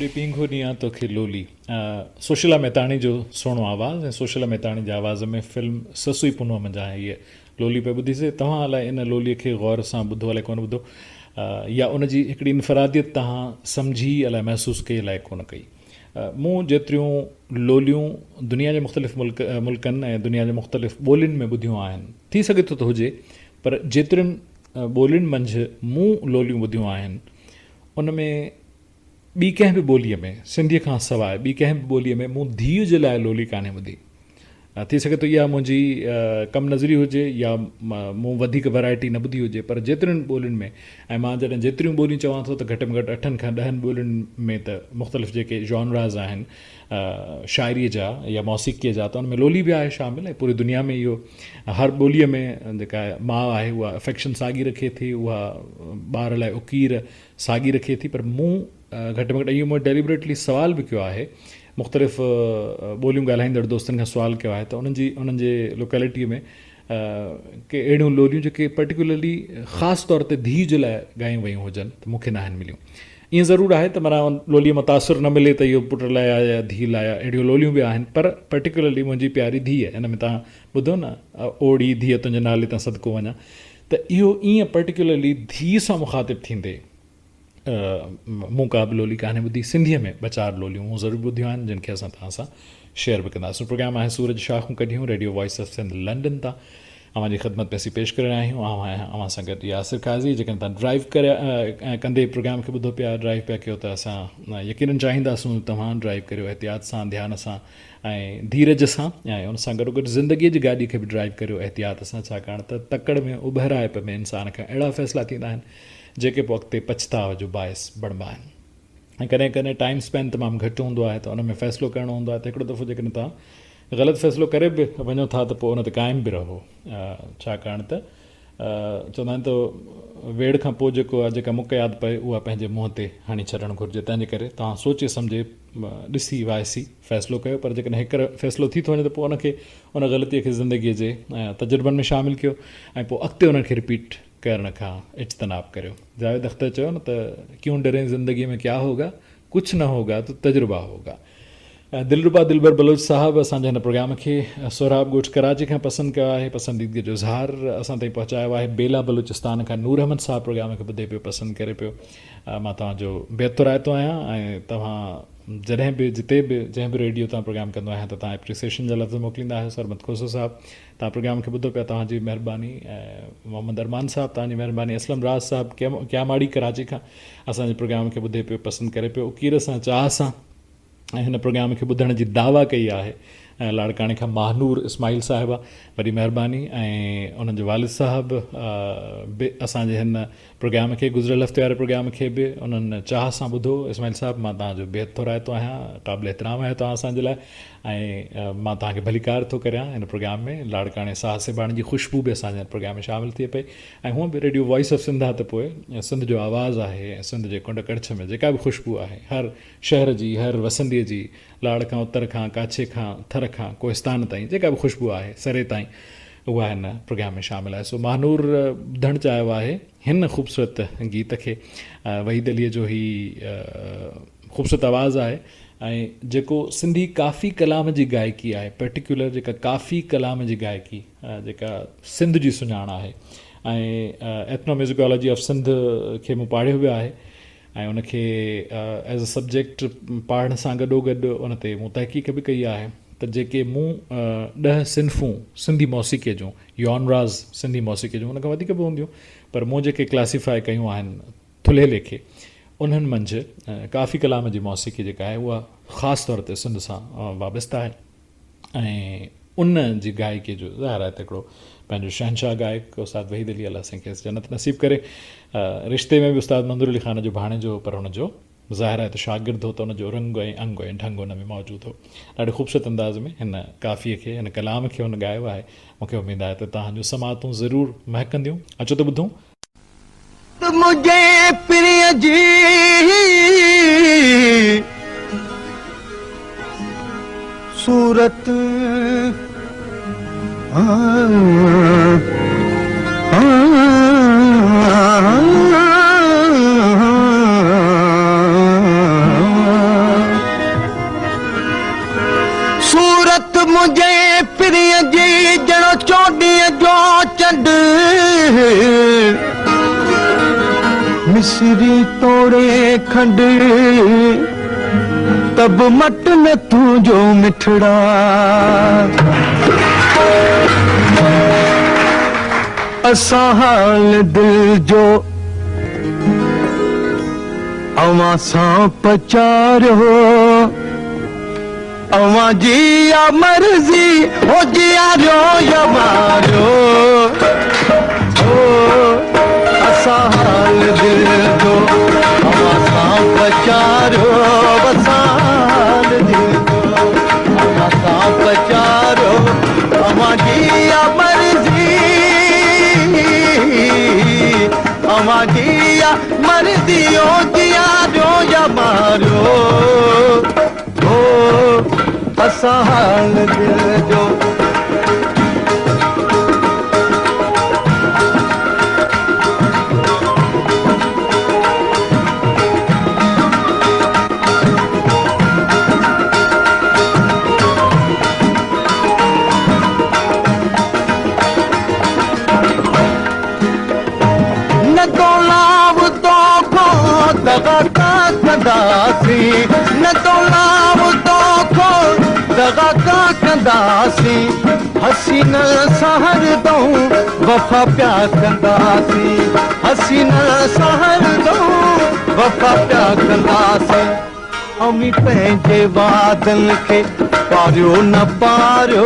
लोॾे पींघो ॾियां तोखे लोली सुशीला मेहताणी जो सुहिणो आवाज़ु ऐं सुशीला मेहताणी जे आवाज़ में फिल्म ससुई पुनवा मंझां हीअ लोली पिया ॿुधीसीं। तव्हां अलाए इन लोलीअ खे गौर सां ॿुधो अलाए कोन ॿुधो या उनजी हिकिड़ी इनफ़रादियत तव्हां सम्झी अलाए महसूसु कई अलाए कोन कई। मूं जेतिरियूं लोलियूं दुनिया जे मुख़्तलिफ़ मुल्कनि ऐं दुनिया जे मुख़्तलिफ़ ॿोलियुनि में ॿुधियूं आहिनि, थी सघे थो त हुजे, पर जेतिरियुनि ॿोलियुनि मंझि मूं लोलियूं ॿुधियूं आहिनि उन में ॿी कंहिं बि ॿोलीअ में, सिंधीअ खां सवाइ ॿी कंहिं बि ॿोलीअ में मूं धीउ जे लाइ लोली कान्हे ॿुधी। थी सघे थो इहा मुंहिंजी कम नज़री हुजे या मूं वधीक वैरायटी न ॿुधी हुजे, पर जेतिरियुनि ॿोलियुनि में, ऐं मां जॾहिं जेतिरियूं ॿोलियूं चवां थो त घटि में घटि 8 खां 10 ॿोलियुनि में त मुख़्तलिफ़ जेके जॉनराज़ आहिनि शाइरीअ जा या मौसीक़ीअ जा, त उन में लोली बि आहे शामिल। ऐं पूरी दुनिया में इहो हर ॿोलीअ में जेका माउ आहे उहा अफेक्शन साॻी रखे थी, उहा ॿार लाइ उकीर साॻी रखे थी। पर मूं घटि में घटि इहो मूं डेलिबरेटली सुवाल बि कयो आहे, मुख़्तलिफ़ ॿोलियूं ॻाल्हाईंदड़ दोस्तनि खां सुवाल कयो आहे त उन्हनि जे लोकेलिटीअ में के अहिड़ियूं लोलियूं जेके पर्टिकुलरली ख़ासि तौर ते धीउ जे लाइ ॻायूं वयूं हुजनि त मूंखे न आहिनि मिलियूं। ईअं ज़रूरु आहे त माना लोलीअ मां तासुर न मिले त इहो पुट लाइ आहे या धीउ लाइ आहे, अहिड़ियूं लोलियूं बि आहिनि। पर पर्टिकुलरली मुंहिंजी प्यारी धीउ, हिन में तव्हां ॿुधो न, ओड़ी धीअ तुंहिंजे नाले तां सदिको वञा, त इहो ईअं पर्टिकुलरली धीउ सां मुखातिबु थींदे मूं का बि लोली कान्हे ॿुधी। सिंधीअ में ॿ चारि लोलियूं मूं ज़रूरु ॿुधियूं आहिनि जिन खे असां तव्हां सां शेयर बि कंदासीं। प्रोग्राम आहे सूरज शाखूं कढियूं, radio voice of Sindh London तां अव्हांजी ख़िदमत में असीं पेश करे रहिया आहियूं। अव्हां सां गॾु यासिर काज़ी। जेकॾहिं तव्हां ड्राइव करे कंदे प्रोग्राम खे ॿुधो पिया, ड्राइव पिया कयो, त असां यकीनन चाहींदासूं तव्हां ड्राइव करियो एहतियात सां, ध्यान सां ऐं धीरज सां, ऐं उन सां गॾोगॾु ज़िंदगीअ जी गाॾी खे बि ड्राइव करियो एहतियात सां। छाकाणि त तकड़ में उभराइप में इंसान खे अहिड़ा फ़ैसिला थींदा आहिनि जेके पोइ अॻिते पछताव जो बाहिस बणिबा आहिनि। ऐं कॾहिं कॾहिं टाइम स्पेंड तमामु घटि हूंदो आहे, त उन में फ़ैसिलो करिणो हूंदो आहे। त हिकिड़ो दफ़ो जेकॾहिं तव्हां ग़लति फ़ैसिलो करे बि वञो था त पोइ उन ते क़ाइमु बि रहो। छाकाणि त चवंदा आहिनि त वेड़ खां पोइ जेको आहे, जेका मुक यादि पए उहा पंहिंजे मुंहं ते हणी छॾणु घुरिजे। तंहिंजे करे तव्हां सोचे सम्झे ॾिसी वाइसी फ़ैसिलो कयो। पर जेकॾहिं हिकु फ़ैसिलो थी थो वञे त पोइ उनखे, उन ग़लतीअ खे ज़िंदगीअ जे तजुर्बनि में शामिलु कयो ऐं पोइ अॻिते उनखे रिपीट करण खां इज्तनाब करियो। जावेद अख्तर चयो न त क्यों डरें ज़िंदगी में क्या होगा, कुछ न होगा तो तजुर्बा होगा। दिलरुबा दिलबर बलोच साहबु असांजे हिन प्रोग्राम खे सोराब ॻोठ कराची खां पसंदि कयो आहे, पसंदीदगीअ जो इज़हार असां ताईं पहुचायो आहे। बेला बलूचिस्तान खां नूर अहमद साहबु प्रोग्राम खे ॿुधे पियो, पसंदि करे पियो। मां तव्हांजो बेहतरु रायतो आहियां ऐं तव्हां जॾहिं बि जिते बि जंहिं बि रेडियो तां प्रोग्राम कंदो आहियां त तव्हां एप्रिसिएशन जा लफ़्ज़ मोकिलींदा आहियो। सरमत खोसो साहबु, तव्हां प्रोग्राम खे ॿुधो पिया, तव्हांजी महिरबानी। ऐं मोहम्मद अरमान साहबु, तव्हांजी महिरबानी। असलम राज साहबु क्यामाड़ी कराची खां असांजे प्रोग्राम खे ॿुधे पियो, पसंदि करे पियो। उकीर सां चाह सां ऐं हिन प्रोग्राम खे ॿुधण जी दावा कई आहे। ऐं लाड़काणे खां महानूर इस्माइल साहिबा, वॾी महिरबानी। ऐं उन्हनि जो वालिद साहिबु बि असांजे हिन प्रोग्राम खे, गुज़िरियल हफ़्ते वारे प्रोग्राम खे बि उन्हनि चाह सां ॿुधो। इस्माइल साहिबु, मां तव्हांजो बेहतरु रायतो आहियां, क़ाबिल एतिराम आहियो तव्हां असांजे लाइ। ऐं मां तव्हांखे भलीकार थो करियां हिन प्रोग्राम में। लाड़काणे साहिबाणी जी ख़ुशबू बि असांजे हिन प्रोग्राम में शामिलु थिए पई। ऐं हूअं बि रेडियो वॉइस ऑफ सिंध आहे त पोइ सिंध जो आवाज़ु आहे, ऐं सिंध जे कुंड कड़छ में जेका बि ख़ुशबू आहे, हर शहर जी, हर वसंदीअ जी, लाड़ खां उत्तर खां, काछे खां, थर खां, कोहिस्तान ताईं जेका बि ख़ुशबू आहे, सरे ताईं, उहा हिन प्रोग्राम में शामिल आहे। सो महानूर ॿुधणु चाहियो आहे हिन ख़ूबसूरत गीत खे। वहीद अलीअ जो ही ख़ूबसूरत आवाज़ु आहे ऐं जेको सिंधी काफ़ी कलाम जी गायकी आहे, पर्टिकुलर जेका काफ़ी कलाम जी गायकी जेका सिंध जी सुञाण आहे। ऐं एथनोम्यूज़िकोलॉजी ऑफ सिंध खे मूं पढ़ियो वियो आहे ऐं उनखे एज़ अ सब्जेक्ट पढ़ण सां गॾोगॾु उन ते मूं तहक़ीक़ बि कई आहे त जेके मूं 10 सिन्फ़ूं सिंधी मौसीक़ीअ जूं, यॉनराज़ सिंधी मौसीक़ीअ जूं, उनखां वधीक बि हूंदियूं, पर मूं जेके क्लासीफाई कयूं आहिनि थुल्हे लेखे, उन्हनि मंझि काफ़ी कलाम जी मौसीक़ी जेका आहे उहा ख़ासि तौर ते सिंध सां वाबस्ता आहे। ऐं उन जी गायकीअ जो ज़ाहिर आहे त हिकिड़ो पंहिंजो शहनशाह गायक उस्ताद वहीद अली अल्लाह असांखे जन्नत नसीब करे। रिश्ते में बि उस्ताद मंदूर अली ख़ान जो भाणे जो, पर हुनजो ज़ाहिर आहे त शागिर्द हो, त हुनजो रंग ऐं अंग ऐं ढंग हुन में मौजूदु हो। ॾाढे ख़ूबसूरत अंदाज़ में हिन काफ़ीअ खे, हिन कलाम खे हुन ॻायो आहे। मूंखे उमेदु आहे त तव्हांजो समातूं ज़रूरु महकंदियूं। अचो त ॿुधूं। मुझे प्रिय जी सूरत सूरत मुझे प्रिय जी जड़ो चोॾीअ जो चंड मिसरी तोड़े खंड तब मट न तुझो मिठड़ा असां हाल दिल जो अवां सां पचारो अवां जी या मर्ज़ी हो जियारो या मारो असां हाल दिल जो अवां सां पचारो असां हाल दिल जो जिया मर्दी ओ जिया जो या मारो ओ असां हाल दिल जो न तो लाव तो खो दगा का कंदासी हसीन सहर दऊं वफा प्या कंदासी हसीन सहर दऊं वफा प्या कंदासी अमी पंहिंजे वादन खे पारियो न पारियो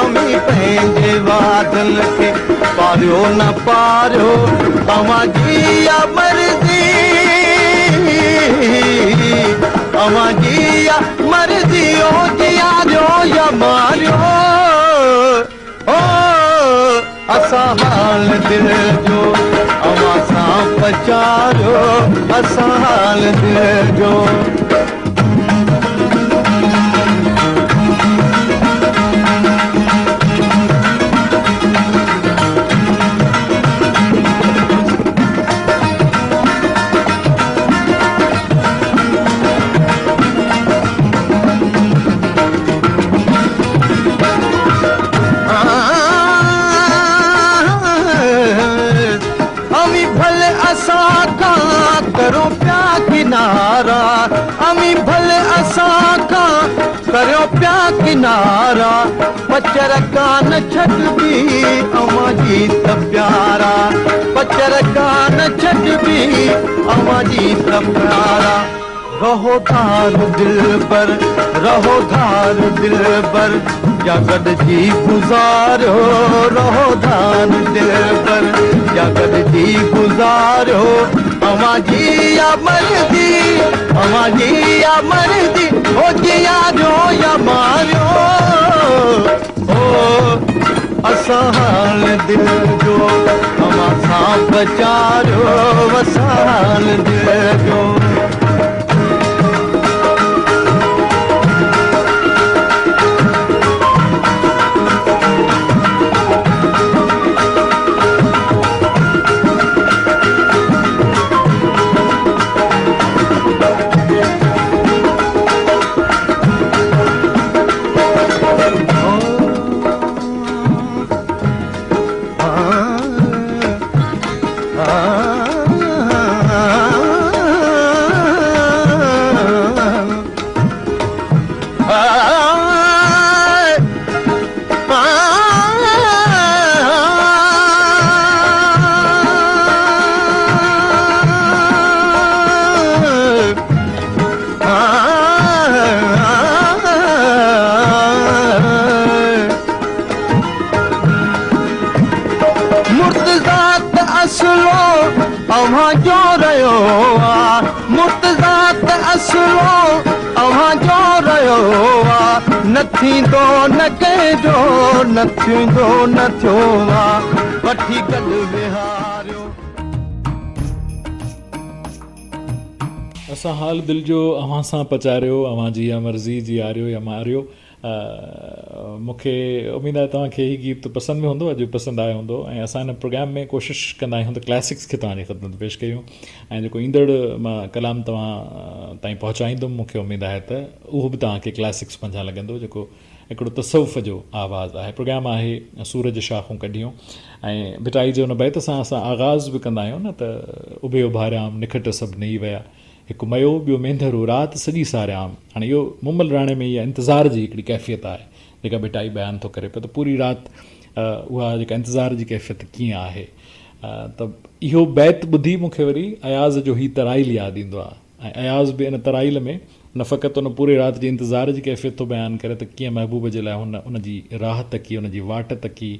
अमी पंहिंजे वादन खे पारियो न पारियो अवां जी मर्ज़ी अवां जिया मर्ज़ी ओ जिया जो या मारियो ओ असां हाल दिल जो अवां सां पचारियो असां हाल दिल जो करो प्या किनारा अमी भले असां खां करो प्या किनारा पचर कान छॾबी अवां जी त प्यारा पचर कान छॾबी अवां जी त प्यारा रहो धार दिल पर जगत जी गुज़ारो रहो धार दिल पर जगत जी गुज़ारो अवां जी मर्ज़ी हो जिया जो या मारियो ओ असां हाल दिल जो अवां सां पचारियो असां हाल दिल जो अवां जो रहियो आहे मुर्तज़ात असलो अवां जो रहियो आहे न थींदो न कंहिंजो न थींदो न थियो आहे वठी गॾु विहारियो असां हाल दिल जो अव्हां सां पचारियो अव्हां जी या मर्ज़ी जी आरियो या मारियो मूंखे उमेदु आहे तव्हांखे हीउ गीत पसंदि में हूंदो अॼु पसंदि आयो हूंदो ऐं असां हिन प्रोग्राम में कोशिशि कंदा आहियूं त क्लासिक्स खे तव्हांजी ख़िदमत पेश कयूं ऐं जेको ईंदड़ मां कलाम तव्हां ताईं पहुचाईंदुमि मूंखे उमेदु आहे त उहो बि तव्हांखे क्लासिक्स मंझां लॻंदो जेको हिकिड़ो तसव्वुफ़ जो आवाज़ु आहे प्रोग्राम आहे सूरज शाखूं कढियूं ऐं भिटाई जे हुन बैत सां असां आगाज़ बि कंदा आहियूं न त उभे उभारियाम निखट सभु नई विया हिकु मयो ॿियो मेंधरू राति सॼी सारियाम हाणे इहो मुमल राणे में इहा इंतज़ार जी हिकिड़ी कैफ़ियत आहे जेका भिटाई बयानु थो करे पियो त पूरी राति उहा जेका इंतज़ार जी कैफ़ियत कीअं आहे त इहो बैत ॿुधी मूंखे वरी अयाज़ जो हीउ तराइल यादि ईंदो आहे ऐं अयाज़ बि इन तराइल में न फ़क़ति उन पूरे राति जी इंतज़ार जी कैफ़ियत थो बयानु करे त कीअं महबूब जे लाइ हुन जी राह तकी हुन जी वाट तकी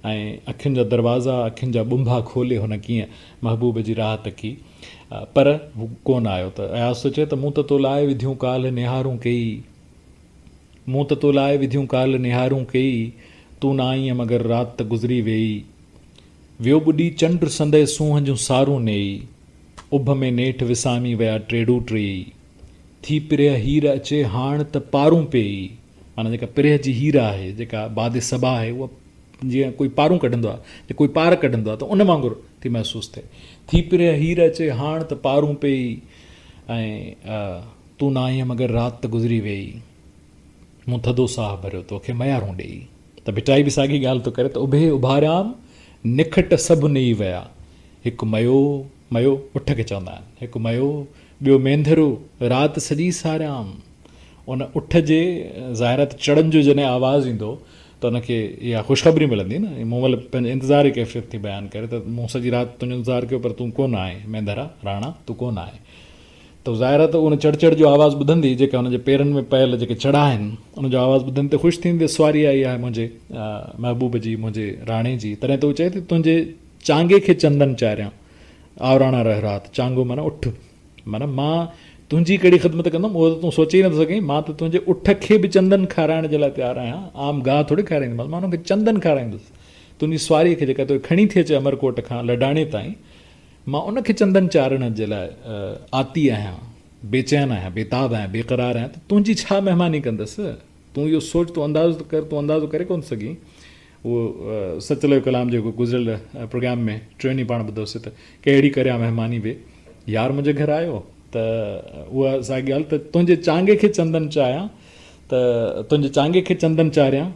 ऐं अखियुनि जा दरवाज़ा अखियुनि जा ॿुंभा खोले हुन कीअं महबूब जी राह तकी पर हू कोन आयो त अयाज़ सोचे त मूं त तो लाइ विधियूं काल निहारूं कई मूं त तो लाइ विधियूं काल निहारूं कई तूं न आईं मगर राति गुज़री वेई वियो ॿुॾी चंड संदे सूंहं जूं सारूं नेई, उभ में नेठि विसामी विया ट्रेडू ट्रेई, थी पिरह हीर अचे हाण त पारूं पेई। माना जेका पिरह जी हीर आहे, जेका बाद सबा आहे, उहा जीअं कोई पारूं कढंदो आहे, या कोई पार कढंदो आहे, त उन वांगुरु थी महसूसु थिए। थी पिरह हीर अचे हाण त पारूं पेई, ऐं तूं ना आईं मगर राति त गुज़री वेई, मूं थधो साह भरियो तोखे मयारूं ॾेई। त भिटाई बि साॻी ॻाल्हि थो करे त उभे उभारियाम निखट सभु नेई विया, हिकु मयो मयो उठ खे चवंदा आहिनि, हिकु मयो ॿियो मेंधरू राति सॼी सारियाम। उन उठ जे ज़ाहिर त चढ़नि जो जॾहिं आवाज़ु ईंदो त उनखे इहा ख़ुशख़बरी मिलंदी न, मूं महिल पंहिंजे इंतज़ार जी कैफ़ियत थी बयानु करे त मूं सॼी राति तुंहिंजो इंतज़ारु कयो पर तूं कोन आहे मेंधरा राणा, तूं कोन आहे। त ज़ाहिर त उन चढ़ जो आवाज़ु ॿुधंदी, जेका हुनजे पेरनि में पयल जेके चढ़ा आहिनि उनजो आवाज़ु ॿुधंदी त ख़ुशि थींदी, सुवारी आई आहे मुंहिंजे महबूब जी, मुंहिंजे राणे जी। तॾहिं त उहो चए थी तुंहिंजे चांगे खे चंदन चारियां, आवराणा रह राति, चांगो माना उठ, माना मां तुंहिंजी कहिड़ी ख़िदमत कंदुमि उहो त तूं सोचे ई नथो सघीं। मां त तुंहिंजे उठ खे बि चंदन खाराइण जे लाइ तयारु आहियां, आम गाह थोरी खाराईंदुमि, मां हुनखे चंदन खाराईंदुसि। तुंहिंजी सुवारीअ खे जेका तोखे खणी थी अचे अमरकोट खां लडाणे ताईं, मां उनखे चंदन चाढ़ण जे लाइ आती आहियां, बेचैन आहियां, बेताब आहियां, बेक़रार आहियां। त तुंहिंजी छा महिमानी कंदसि? तूं इहो सोच, तूं अंदाज़ो कर, तूं अंदाज़ो करे कोन सघीं। उहो सचल कलाम जेको गुज़िरियल प्रोग्राम में टियों पाण ॿुधोसीं त कहिड़ी करियां महिमानी बि यार मुंहिंजे घर आयो, त उहा साॻी ॻाल्हि त तुंहिंजे चांगे खे चंदन चाहियां, त तुंहिंजे चांगे खे चंदन चाढ़ियां,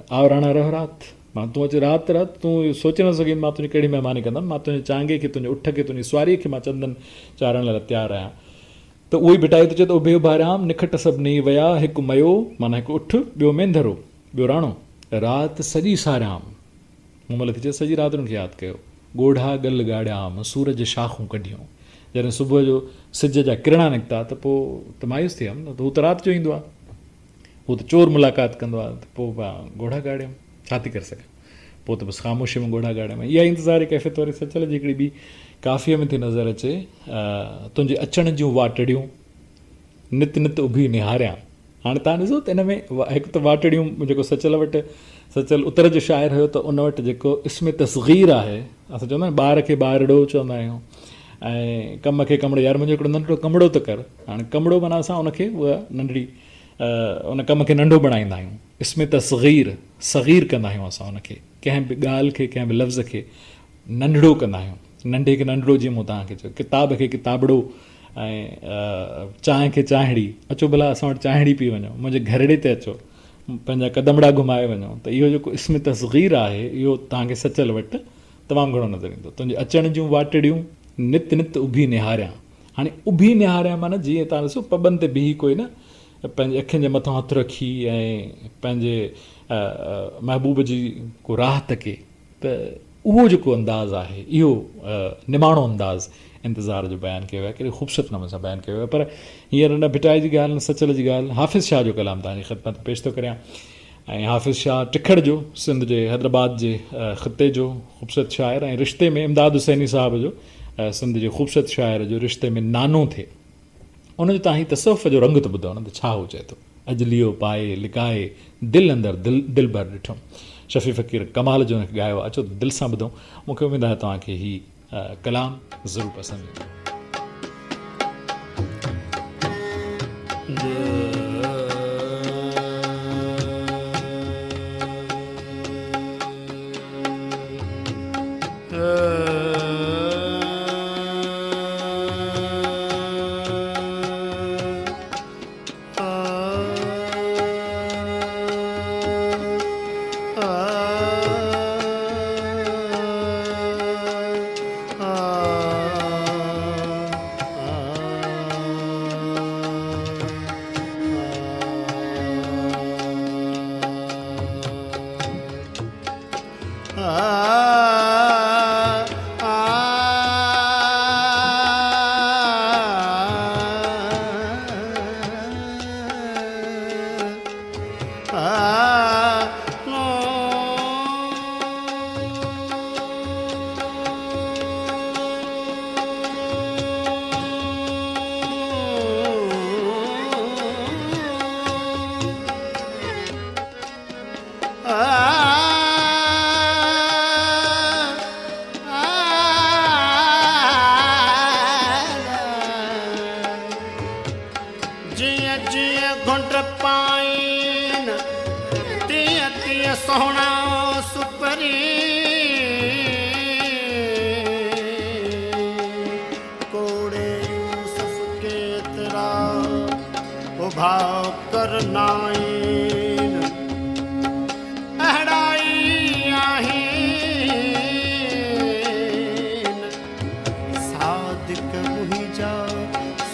आवराणा रह राति, मां तूं अचे राति राति, तूं इहो सोचे न सघीं मां तुंहिंजी कहिड़ी महिमानी कंदुमि। मां तुंहिंजे चांगे खे, तुंहिंजे उठ खे, तुंहिंजी सुवारीअ खे मां चंदन चाढ़ण लाइ तयारु आहियां। त उहो ई भिटाई थो चए त उभे उभारियाम निखट सभु नेई विया, हिकु मयो माना हिकु उठ, ॿियो मेंधरो, ॿियो राणो, राति सॼी सारियाम। मूं महिल थी चए सॼी राति हुनखे यादि कयो, ॻोढ़ा गल ॻाढ़ियाम सूरज शाखूं कढियूं। जॾहिं सुबुह जो सिज जा किरणा निकिता त पोइ त मायूस थी वियमि न, त हू त राति जो ईंदो आहे, हू त चोर मुलाक़ात कंदो आहे, त पोइ मां ॻोढ़ा ॻाढ़ियमि, छा थी करे सघां, पोइ त बसि ख़ामोशी में ॻोढ़ा ॻाढ़ियमि। इहा इंतज़ार कैफ़ियत वरी सचल जी हिकिड़ी ॿी काफ़ीअ में थी नज़र अचे, तुंहिंजे अचण जूं वाटड़ियूं नित नित उभी निहारियां। हाणे तव्हां ॾिसो त इन में हिकु त वाटड़ियूं जेको सचल वटि, सचल उतर जो शाइर हुयो, त उन वटि जेको इस्म तस्गीर आहे, असां चवंदा आहियूं ॿार खे ॿारड़ो चवंदा आहियूं, ऐं कम खे कमिड़ो, यार मुंहिंजो हिकिड़ो नंढिड़ो कमिड़ो त कर। हाणे कमिड़ो माना असां उनखे उहा नंढड़ी उन कम खे नंढो बणाईंदा आहियूं, इस्म तस्गीर सग़ीर कंदा आहियूं असां उनखे, कंहिं बि ॻाल्हि खे, कंहिं बि लफ़्ज़ खे नंढड़ो कंदा आहियूं। नंढे खे नंढड़ो, जीअं मूं तव्हांखे चयो, किताब खे किताबड़ो, ऐं चांहि खे चांहिड़ी, अचो भला असां वटि चांहिड़ी पी वञो, मुंहिंजे घरड़े ते अचो, पंहिंजा कदमड़ा घुमाए वञो। त इहो जेको इस्म तस्गीर आहे, इहो तव्हांखे सचल वटि तमामु घणो नज़र ईंदो। तुंहिंजे अचण जूं वाटड़ियूं नित नित उभी निहारियां। हाणे उभी निहारियां माना जीअं तव्हां ॾिसो पबनि ते बीही कोई न पंहिंजे अखियुनि जे मथां हथु रखी ऐं पंहिंजे महबूब जी को राहत के, त उहो जेको अंदाज़ आहे, इहो निमाणो अंदाज़ इंतज़ार जो बयानु कयो आहे, कहिड़े ख़ूबसूरत नमूने सां बयानु कयो आहे। पर हींअर न भिटाई जी ॻाल्हि, न सचल जी ॻाल्हि, हाफ़िज़ शाह जो कलाम तव्हांजी ख़िदमत पेश थो करियां। ऐं हाफ़िज़ शाह टिखड़ जो, सिंध जे हैदराबाद जे ख़िते जो ख़ूबसूरत शाइर, ऐं रिश्ते में इमदाद हुसैनी साहिब जो, सिंध जे ख़ूबसूरत शाइर जो रिश्ते में नानो थिए, उनजो तव्हां ही तसव्वुफ़ जो रंग त ॿुधो न, त छा हो चए थो, अजलियो पाए लिकाए दिलि अंदरि दिलि भर ॾिठो। शफ़ी फ़क़ीर कमाल जो हुनखे ॻायो आहे, अचो दिलि सां ॿुधो। मूंखे उमेदु आहे तव्हांखे ही कलाम ज़रूरु पसंदि ईंदो। सोहना सुपरी कोड़े यूसुफ के तेरा उभा करनाइन अहड़ाई आहीन सादिक मुही जा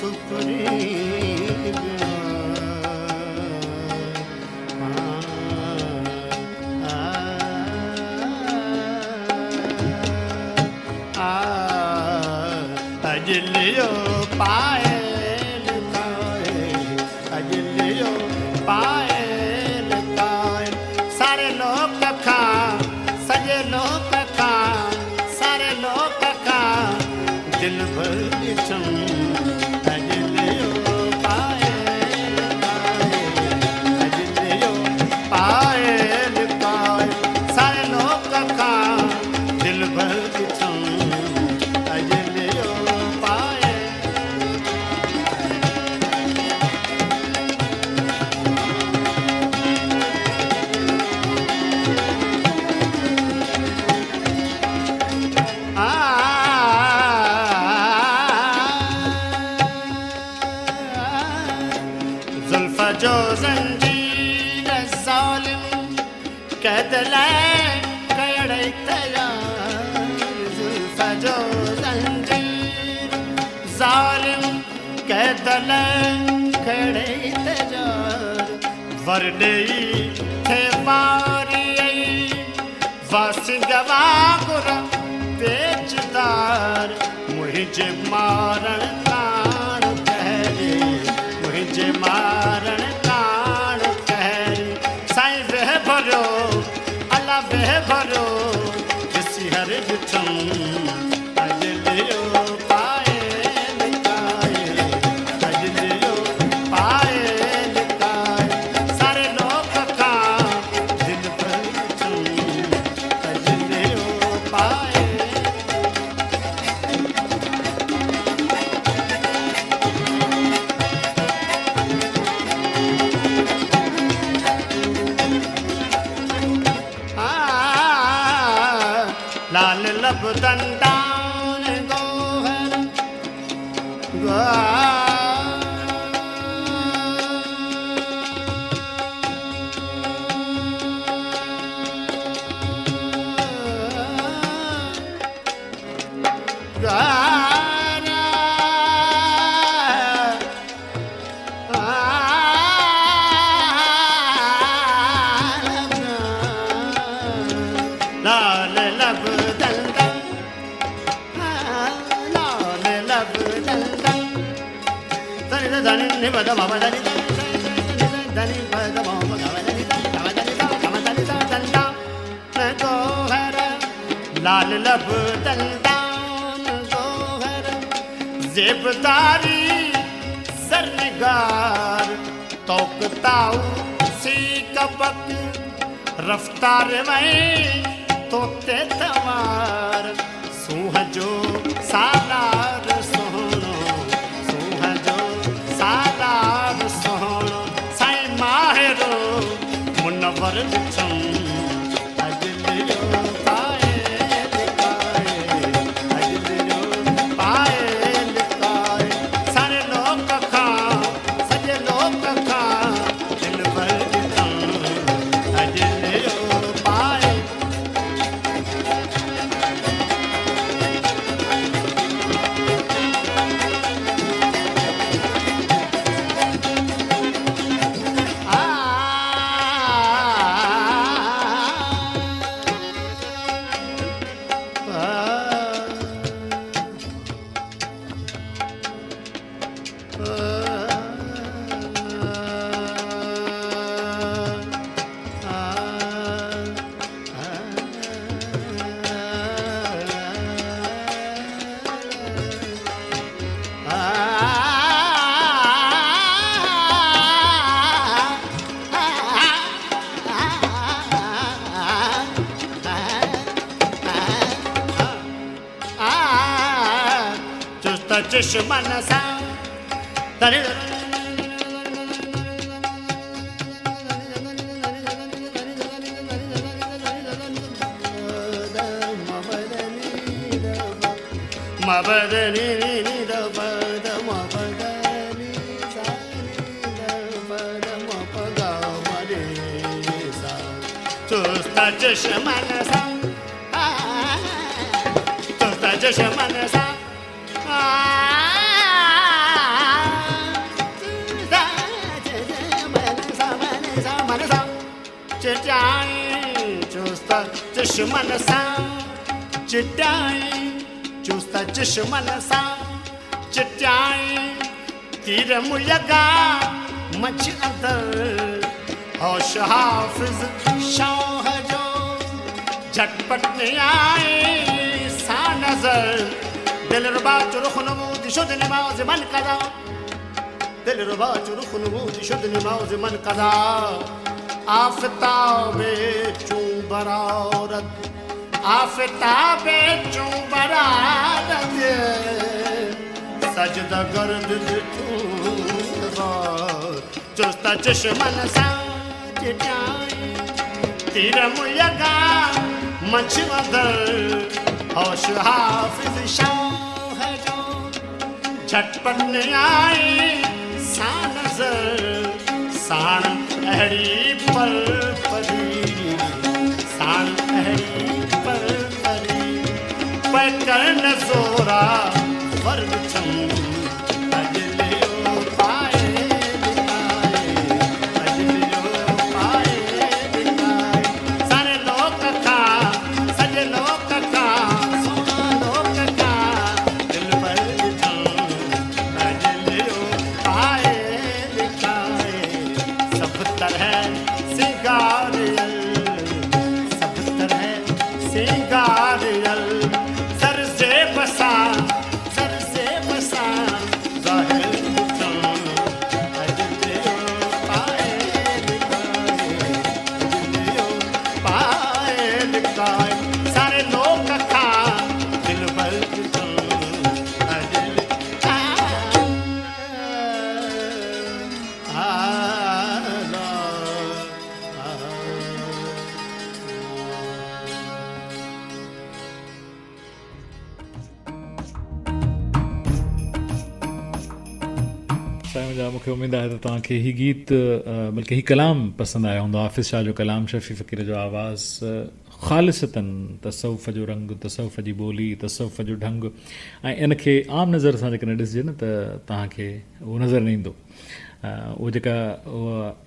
सुपरी अजलियो पायल काए अजलियो पायल काए सारे लोग खा सजे लोग खा सारे लोग खा दिल भर चम अजलियो पायल काए अजलियो पायल काए सारे लोग खा दिल भर चम जो जंजीर जालिम कदले कड़े तैयार जुल्फा जो जंजीर जालिम कदले कड़े तैयार वरडई थे मारी वासिंगवा गुरा बेचदार मुझे मारण कान कहरे मुझे मारण कान कहरे साईं वह भरो अल्लाह वह भरो किसी हर जुठम अजलियो पाए लिकाए अजलियो पाए लिकाए सारे लोग का दिल पर जुठम अजलियो पाए लाल लब दंडान गोहर लाल लब दंडन लाल लब दंडन धनी धनी निबद बाबा धनी धनी पद बाबा धनी धनी दंडा गोहर लाल लब दंडान गोहर जेबदारी सरनिगार तौकताऊ सी कपक रफ्तार में तोते तवार सूह जो सालार सोहनो सूह जो सालार सोहनो साईं माहिरो मुनवर बिछम अजलियो पाए लिकाए अजलियो पाए लिकाए सारे लोग खा सजे लोग खा दिल भर बिछम अजलियो पाए चश्मन सा मबदनी नी द पद मबदनी सा नी द पद मपग मरे सा चुस्ता चश्मन सा चुस्ता चश्मन सा चुस्ता चश्मन सा चिटाई चुस्ता चश्मन सा चिटाई तीर मुलगा मच अंदर होश हाफिज शाह जो झटपट नहीं आए सा नजर दिल रुबा चुरुख नमूद शुद्ध नमाज मन कदा दिल रुबा चुरुख नमूद शुद्ध नमाज मन कदा आफताबे चूं बरारत आफताबे चूं बरारत सजदा गर्द चूं चुस्ता चश्मन सा चिटाई तीर मुलगा मच अंदर होश हाफिज शाह जो झटपट न आए सा नजर साण अहड़ी पर परी साण अहड़ी पर परी पकड़ न जोरा वर्ग छम अजलियो पाए दिखाए अजलियो पाए दिखाए सारे लोक का सजे लोक का सोना लोक का दिल पर छम अजलियो पाए दिखाए सब तरह सिंगारियल सब तरह सिंगारियल सर से बसा जाहिर अजलियो पाए दिखाए सारे लोग खा दिल भर साईं जा मूंखे उमेदु आहे त तव्हांखे हीउ गीत बल्कि हीउ कलाम पसंदि आयो हूंदो हाफ़िज़ शाह जो कलाम शफ़ी फ़क़ीर जो आवाज़ ख़ालिसतन तसव्वुफ़ जो रंग तसव्वुफ़ जी ॿोली तसव्वुफ़ जो ढंग ऐं इन खे आम नज़र सां जेकॾहिं ॾिसजे न त तव्हांखे उहो नज़र न ईंदो उहो जेका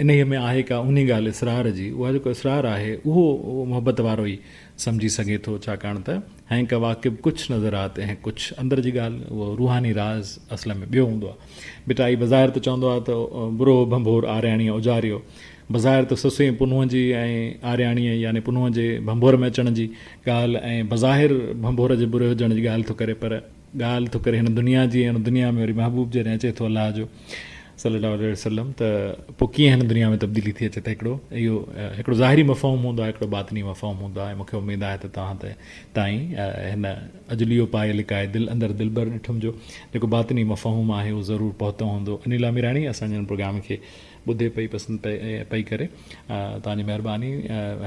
इन में आहे का उन ॻाल्हि इसरार जी उहा जेको इसरार आहे उहो मुहबत वारो ई सम्झी सघे थो छाकाणि त हैं का वाक़िब कुझु नज़रात ऐं कुझु अंदरि जी ॻाल्हि उहो रूहानी राज़ असल में ॿियो हूंदो आहे बिटाई बज़ाहिर त चवंदो आहे त बुरो भंभोर आरियाणीअ उजारियो बज़ाहिर त ससुई पुनूह जी ऐं आरियाणीअ यानी पुनूह जे भंभोर में अचण जी ॻाल्हि ऐं बज़ाहिर भंभोर जे बुरे हुजण जी ॻाल्हि थो करे पर ॻाल्हि थो करे हिन दुनिया जी ऐं दुनिया में वरी महबूब जॾहिं अचे थो अलाह जो सल्लल्लाहु अलैहि वसल्लम त पोइ कीअं हिन दुनिया में तब्दीली थी अचे त हिकिड़ो ज़ाहिरी मफ़हूम हूंदो आहे हिकिड़ो बातिनी मफ़हूम हूंदो आहे मूंखे उमेदु आहे त तव्हां ताईं हिन अजलियो पाए लिकाए दिलि अंदरि दिलबर ॾिठुमि जो जेको बातिनी मफ़हूम आहे उहो ज़रूरु पहुतो हूंदो अनिला मीराणी असांजे हिन प्रोग्राम खे ॿुधे पई पसंदि पई करे तव्हांजी महिरबानी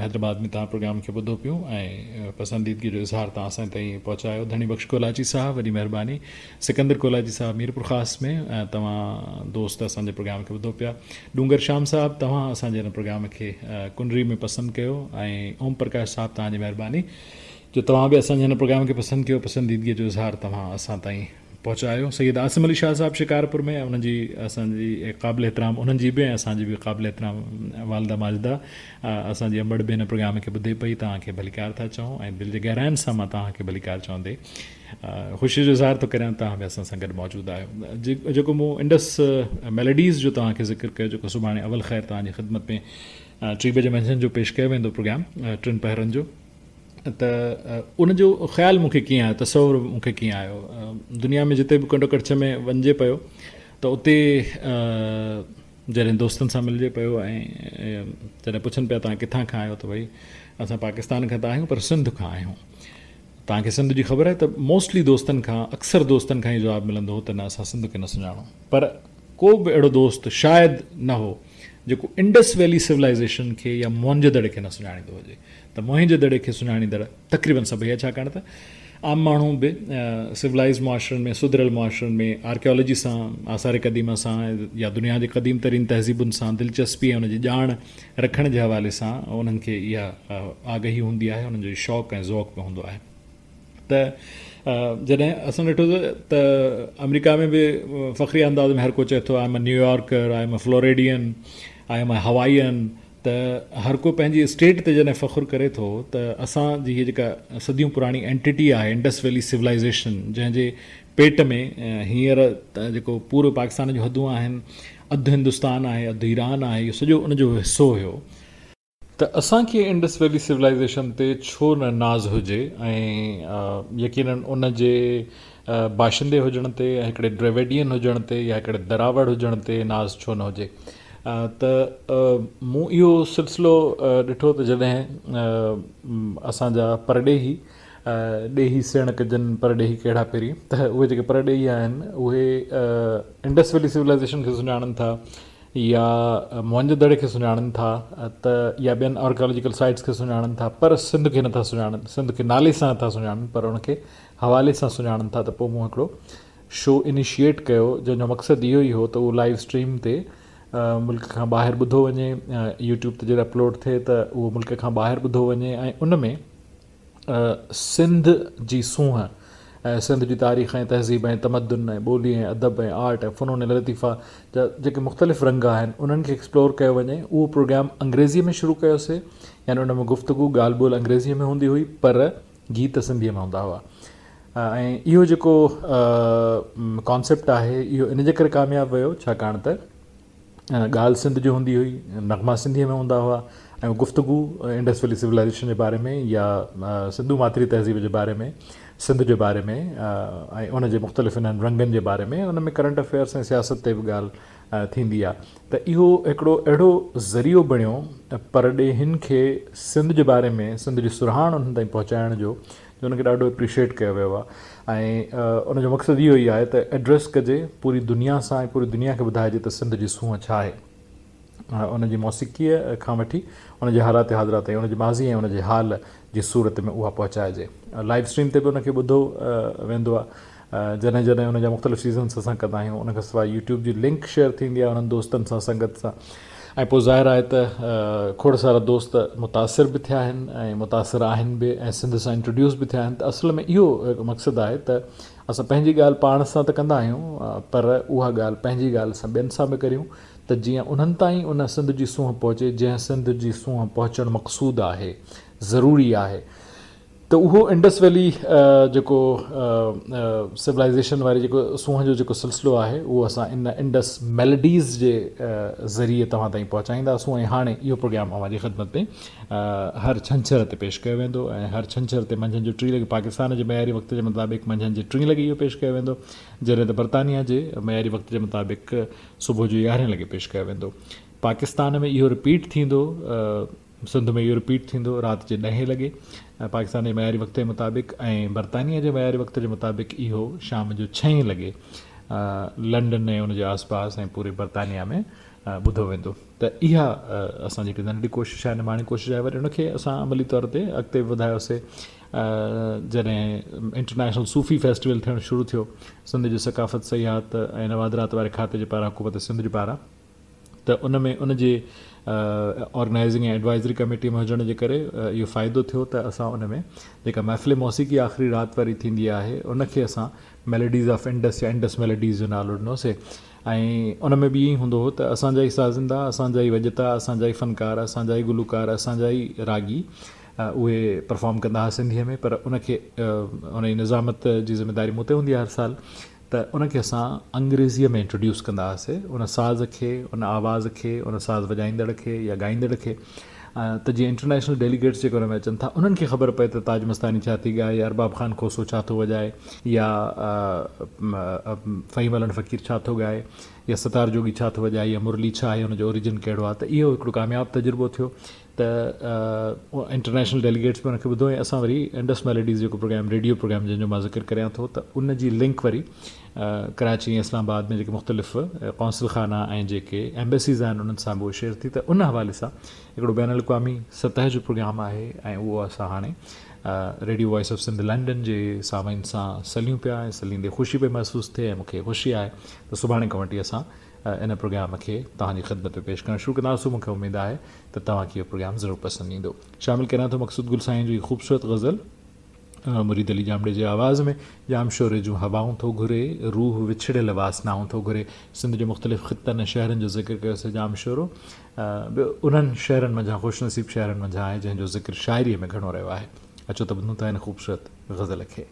हैदराबाद में तव्हां प्रोग्राम खे ॿुधो पियो ऐं पसंदीदगी जो इज़हार तव्हां असां ताईं पहुचायो धनी बख़्श कोलाची साहब वॾी महिरबानी सिकंदर कोलाची साहब मीरपुर ख़ासि में तव्हां दोस्त असांजे प्रोग्राम खे ॿुधो पिया डूंगर शाम साहब तव्हां असांजे हिन प्रोग्राम खे कुंडरी में पसंदि कयो ऐं ओम प्रकाश साहब तव्हांजी महिरबानी जो तव्हां बि असांजे हिन प्रोग्राम खे पसंदि कयो पसंदीदगीअ जो इज़हार तव्हां असां ताईं पहुचायो सैयद आसिम अली शाह साहब शिकारपुर में उन्हनि जी असांजी क़ाबिल एतिराम उन्हनि जी बि ऐं असांजी बि क़ाबिल एतिराम वालदा माजिदा असांजी अंबड़ बि हिन प्रोग्राम खे ॿुधे पई तव्हांखे भलीकार था चऊं ऐं दिलि जे गहराइनि सां मां तव्हांखे भलीकार चवंदे ख़ुशी जो इज़हार थो करियां तव्हां बि असां सां गॾु मौजूदु आहियो जेको मूं इंडस मेलोडीज़ जो तव्हांखे ज़िक्र कयो जेको सुभाणे अवल ख़ैर तव्हांजी ख़िदमत में 3 बजे मंझंदि जो पेश कयो वेंदो प्रोग्राम 3 पहरनि जो त उनजो ख़्यालु मूंखे कीअं आयो तसवुरु मूंखे कीअं आयो दुनिया में जिते बि कंडो कच्छ में वञिजे पियो त उते जॾहिं दोस्तनि सां मिलिजे पियो ऐं जॾहिं पुछनि पिया तव्हां किथां खां आहियो त भई असां पाकिस्तान खां त आहियूं पर सिंध खां आहियूं तव्हांखे सिंध जी ख़बर आहे त मोस्टली दोस्तनि खां अक्सर दोस्तनि खां ई जवाबु मिलंदो हो त न असां सिंध खे न सुञाणो पर को बि अहिड़ो दोस्त शायदि न हो जेको इंडस वैली सिविलाइज़ेशन खे या मोहनजोदड़ो खे न सुञाणींदो हुजे त मोहनजोदड़ो खे सुञाणींदड़ तक़रीबन सभई आहे छाकाणि त आम माण्हू बि सिविलाइज़ मुआशरनि में, सुधरियल मुआशरनि में आर्कियोलॉजी सां, आसार क़दीम सां या दुनिया जे क़दीम तरीन तहज़ीबुनि सां दिलचस्पी ऐं उनजी ॼाण रखण जे हवाले सां उन्हनि खे इहा आगाही हूंदी आहे, उन्हनि जो शौक़ु ऐं ज़ौक़ बि हूंदो आहे। त जॾहिं असां ॾिठो त अमेरिका में बि फ़ख़्री अंदाज़ में हर को चए थो I am a New Yorker, I am a floridean, I am a Hawaiian, त हर को पंहिंजी स्टेट ते जॾहिं फ़ख़ुरु करे थो त असांजी हीअ जेका सदियूं पुराणी एंटिटी आहे इंडस वैली सिविलाइज़ेशन, जंहिंजे पेट में हींअर जेको पूरो पाकिस्तान जूं हदूं आहिनि, अधु हिंदुस्तान आहे, अधु ईरान आहे, इहो सॼो उनजो हिसो हुयो। त असांखे इंडस वैली सिविलाइज़ेशन ते छो न नाज़ हुजे ऐं यकीनन उन जे बाशिंदे हुजण ते, हिकिड़े ड्रेविडियन हुजण ते या हिकिड़े दरावड़ हुजण ते नाज़ छो न हुजे। त मूं इहो सिलसिलो ॾिठो त जॾहिं असांजा परॾेही ॾेही सेण कजनि, परॾेही कहिड़ा पहिरीं, त उहे जेके परॾेही आहिनि उहे इंडस वैली सिविलाइज़ेशन खे सुञाणनि था या मोहनजोदड़ो खे सुञाणनि था त या ॿियनि आर्कियोलॉजिकल साइट्स खे सुञाणनि था, पर सिंध खे नथा सुञाणनि, सिंध खे नाले सां नथा सुञाणनि, पर उनखे हवाले सां सुञाणनि था। त पोइ मूं हिकिड़ो शो इनिशिएट कयो जंहिंजो मक़सदु इहो ई हो त उहो लाइव स्ट्रीम ते मुल्क खां ॿाहिरि ॿुधो वञे, यूट्यूब ते जॾहिं अपलोड थिए त उहो मुल्क खां ॿाहिरि ॿुधो वञे ऐं उन में सिंध जी सूंहं ऐं सिंध जी तारीख़ ऐं तहज़ीब ऐं तमदुन ऐं ॿोली ऐं अदब ऐं आर्ट ऐं फ़नून लतीफ़ा जा जेके मुख़्तलिफ़ रंग आहिनि उन्हनि खे एक्सप्लोर कयो वञे। उहो प्रोग्राम अंग्रेज़ीअ में शुरू कयोसीं, यानी उन में गुफ़्तगू ॻाल्हि ॿोल अंग्रेज़ीअ में हूंदी हुई पर गीत सिंधीअ में हूंदा हुआ। ऐं इहो जेको कॉन्सेप्ट आहे इहो इन जे करे कामयाबु वियो छाकाणि त ॻाल्हि सिंध जी हूंदी हुई, नग़मा सिंधीअ में हूंदा हुआ ऐं गुफ़्तगू इंडस वैली सिविलाइज़ेशन जे बारे में या सिंधू मातरी तहज़ीब जे बारे में, सिंध जे बारे में ऐं उन जे मुख़्तलिफ़ इन्हनि रंगनि जे बारे में, उन में करंट अफेयर्स ऐं सियासत ते बि ॻाल्हि थींदी आहे। त इहो हिकिड़ो अहिड़ो ज़रियो बणियो परॾेहिनि खे सिंध जे बारे में, सिंध जी सुरहाण उन्हनि ताईं पहुचाइण जो उनखे ॾाढो एप्रिशिएट कयो वियो आहे। ऐं उनजो मक़सदु इहो ई आहे त एड्रेस कजे पूरी दुनिया सां ऐं पूरी दुनिया खे ॿुधाइजे त सिंध जी सूंहं छा आहे, उनजी मौसीक़ीअ खां वठी उनजे हालात हाज़िरा ताईं, उनजे माज़ी ऐं उनजे हाल जी सूरत में उहा पहुचाइजे। लाइव स्ट्रीम ते बि उनखे ॿुधो वेंदो आहे जॾहिं जॾहिं उनजा मुख़्तलिफ़ सीज़न्स असां कंदा आहियूं। उनखां सवाइ यूट्यूब जी लिंक शेयर थींदी आहे उन्हनि दोस्तनि सां, संगत सां, ऐं पोइ ज़ाहिर आहे त खोड़ सारा दोस्त मुतासिर बि थिया आहिनि ऐं मुतासिर आहिनि बि ऐं सिंध सां इंट्रोड्यूस बि थिया आहिनि। त असल में इहो हिकु मक़सदु आहे त असां पंहिंजी ॻाल्हि पाण सां त कंदा आहियूं पर उहा ॻाल्हि पंहिंजी ॻाल्हि सां ॿियनि सां बि करियूं त जीअं उन्हनि ताईं उन सिंध जी सूंहं पहुचे जंहिं सिंध जी सूंहं पहुचणु मक़सूदु आहे, ज़रूरी आहे। त उहो इंडस वैली जेको सिविलाइज़ेशन वारी जेको सूंहं जो जेको सिलसिलो आहे उहो असां इन इंडस मेलोडीज़ जे ज़रिए तव्हां ताईं पहुचाईंदासूं। ऐं हाणे इहो प्रोग्राम अव्हांजी ख़िदमत में हर छंछर ते पेश कयो वेंदो ऐं हर छंछर ते मंझंदि जो 3 लॻे पाकिस्तान जे मयारी वक़्त जे मुताबिक़ मंझंदि जे 3 लॻे इहो पेश कयो वेंदो, जॾहिं त बरतानिया जे मयारी वक़्त जे मुताबिक़ सुबुह जो 11 लॻे पेश कयो वेंदो। पाकिस्तान में इहो रिपीट थींदो, सिंध में इहो रिपीट थींदो राति जे 10 लॻे पाकिस्तान जे मयारी वक़्त जे मुताबिक़, ऐं बरतानिया जे मयारी वक़्त जे मुताबिक़ इहो शाम जो 6 लॻे लंडन ऐं उनजे आसपास ऐं पूरे बरतानिया में ॿुधो वेंदो। त इहा असांजी हिकु नंढी कोशिशि आहे, निमाणी कोशिशि आहे, वरी उनखे असां अमली तौर ते अॻिते वधायोसीं जॾहिं इंटरनेशनल सूफ़ी फेस्टिवल थियणु शुरू थियो सिंध जी सकाफ़त सयाहत ऐं नवादरात वारे खाते जे पारां, हुकूमत सिंध जे पारां। त उन में उनजे ऑर्गेनाइज़िंग ऐं एडवाइज़री कमेटी में हुजण जे करे इहो फ़ाइदो थियो त असां उन में जेका महफ़िल मौसीक़ी आख़िरी राति वारी थींदी आहे उनखे असां मेलोडीज़ ऑफ इंडस या इंडस मेलोडीज़ जो नालो ॾिनोसीं। ऐं उन में बि ईअं ई हूंदो हो त असांजा ई साज़िंदा, असांजा ई वॼता, असांजा ई फ़नकार, असांजा ई गुलूकार, असांजा ई रागी उहे परफॉर्म कंदा हुआ सिंधीअ में, पर उनखे उन जी निज़ामत जी ज़िमेदारी मूं ते हूंदी आहे हर साल। त उनखे असां अंग्रेज़ीअ में इंट्रोड्यूस कंदा हुआसीं, उन साज़ खे, उन आवाज़ खे, उन साज़ वॼाईंदड़ खे या ॻाईंदड़ खे। त जीअं इंटरनेशनल डेलीगेट्स जेके हुन में अचनि था उन्हनि खे ख़बर पए त ताज मस्तानी छा थी ॻाए या अरबाब ख़ान खोसो छा थो वॼाए या फ़हीम अलन फ़क़ीर छा थो ॻाए या सतार जोगी छा थो वॼाए या मुरली छा आहे, हुनजो ओरिजिन कहिड़ो आहे। त इहो हिकिड़ो कामयाबु तजुर्बो थियो त इंटरनेशनल डेलीगेट्स बि हुनखे ॿुधो। ऐं असां वरी इंडस मेलोडीज़ जेको प्रोग्राम, रेडियो प्रोग्राम जंहिंजो मां ज़िक्र करियां थो, त उन जी लिंक वरी कराची ऐं इस्लामाबाद में जेके मुख़्तलिफ़ कौंसिल खाना ऐं जेके एम्बेसीज़ आहिनि उन्हनि सां बि उहो शेयर थी। त उन हवाले सां हिकिड़ो बैन अवी सतह जो प्रोग्राम आहे ऐं उहो असां हाणे radio voice of Sindh London जे सामाइन सां सलियूं पिया ऐं सलींदे ख़ुशी पई महसूसु थिए ऐं मूंखे ख़ुशी आहे त सुभाणे खां वठी असां इन प्रोग्राम खे तव्हांजी ख़िदमत में पेश करणु शुरू कंदासीं। मूंखे उमेदु आहे त तव्हांखे इहो प्रोग्राम ज़रूरु पसंदि ईंदो। शामिलु करियां थो मक़सूद गुल साईं जी ख़ूबसूरत गज़ल मुरीद अली जामड़े जे आवाज़ में। जाम शोरे जूं हवाऊं थो घुरे, रूह विछड़ियल वासनाऊं थो घुरे। सिंध जे मुख़्तलिफ़ ख़ितनि ऐं शहरनि जो ज़िक्र कयोसीं जाम शोरो। ॿियो उन्हनि शहरनि मंझां ख़ुशनसीब शहरनि मंझां आहे जंहिंजो ज़िक्र शाइरीअ में घणो रहियो आहे। अचो त ॿुधूं था हिन ख़ूबसूरत गज़ल खे।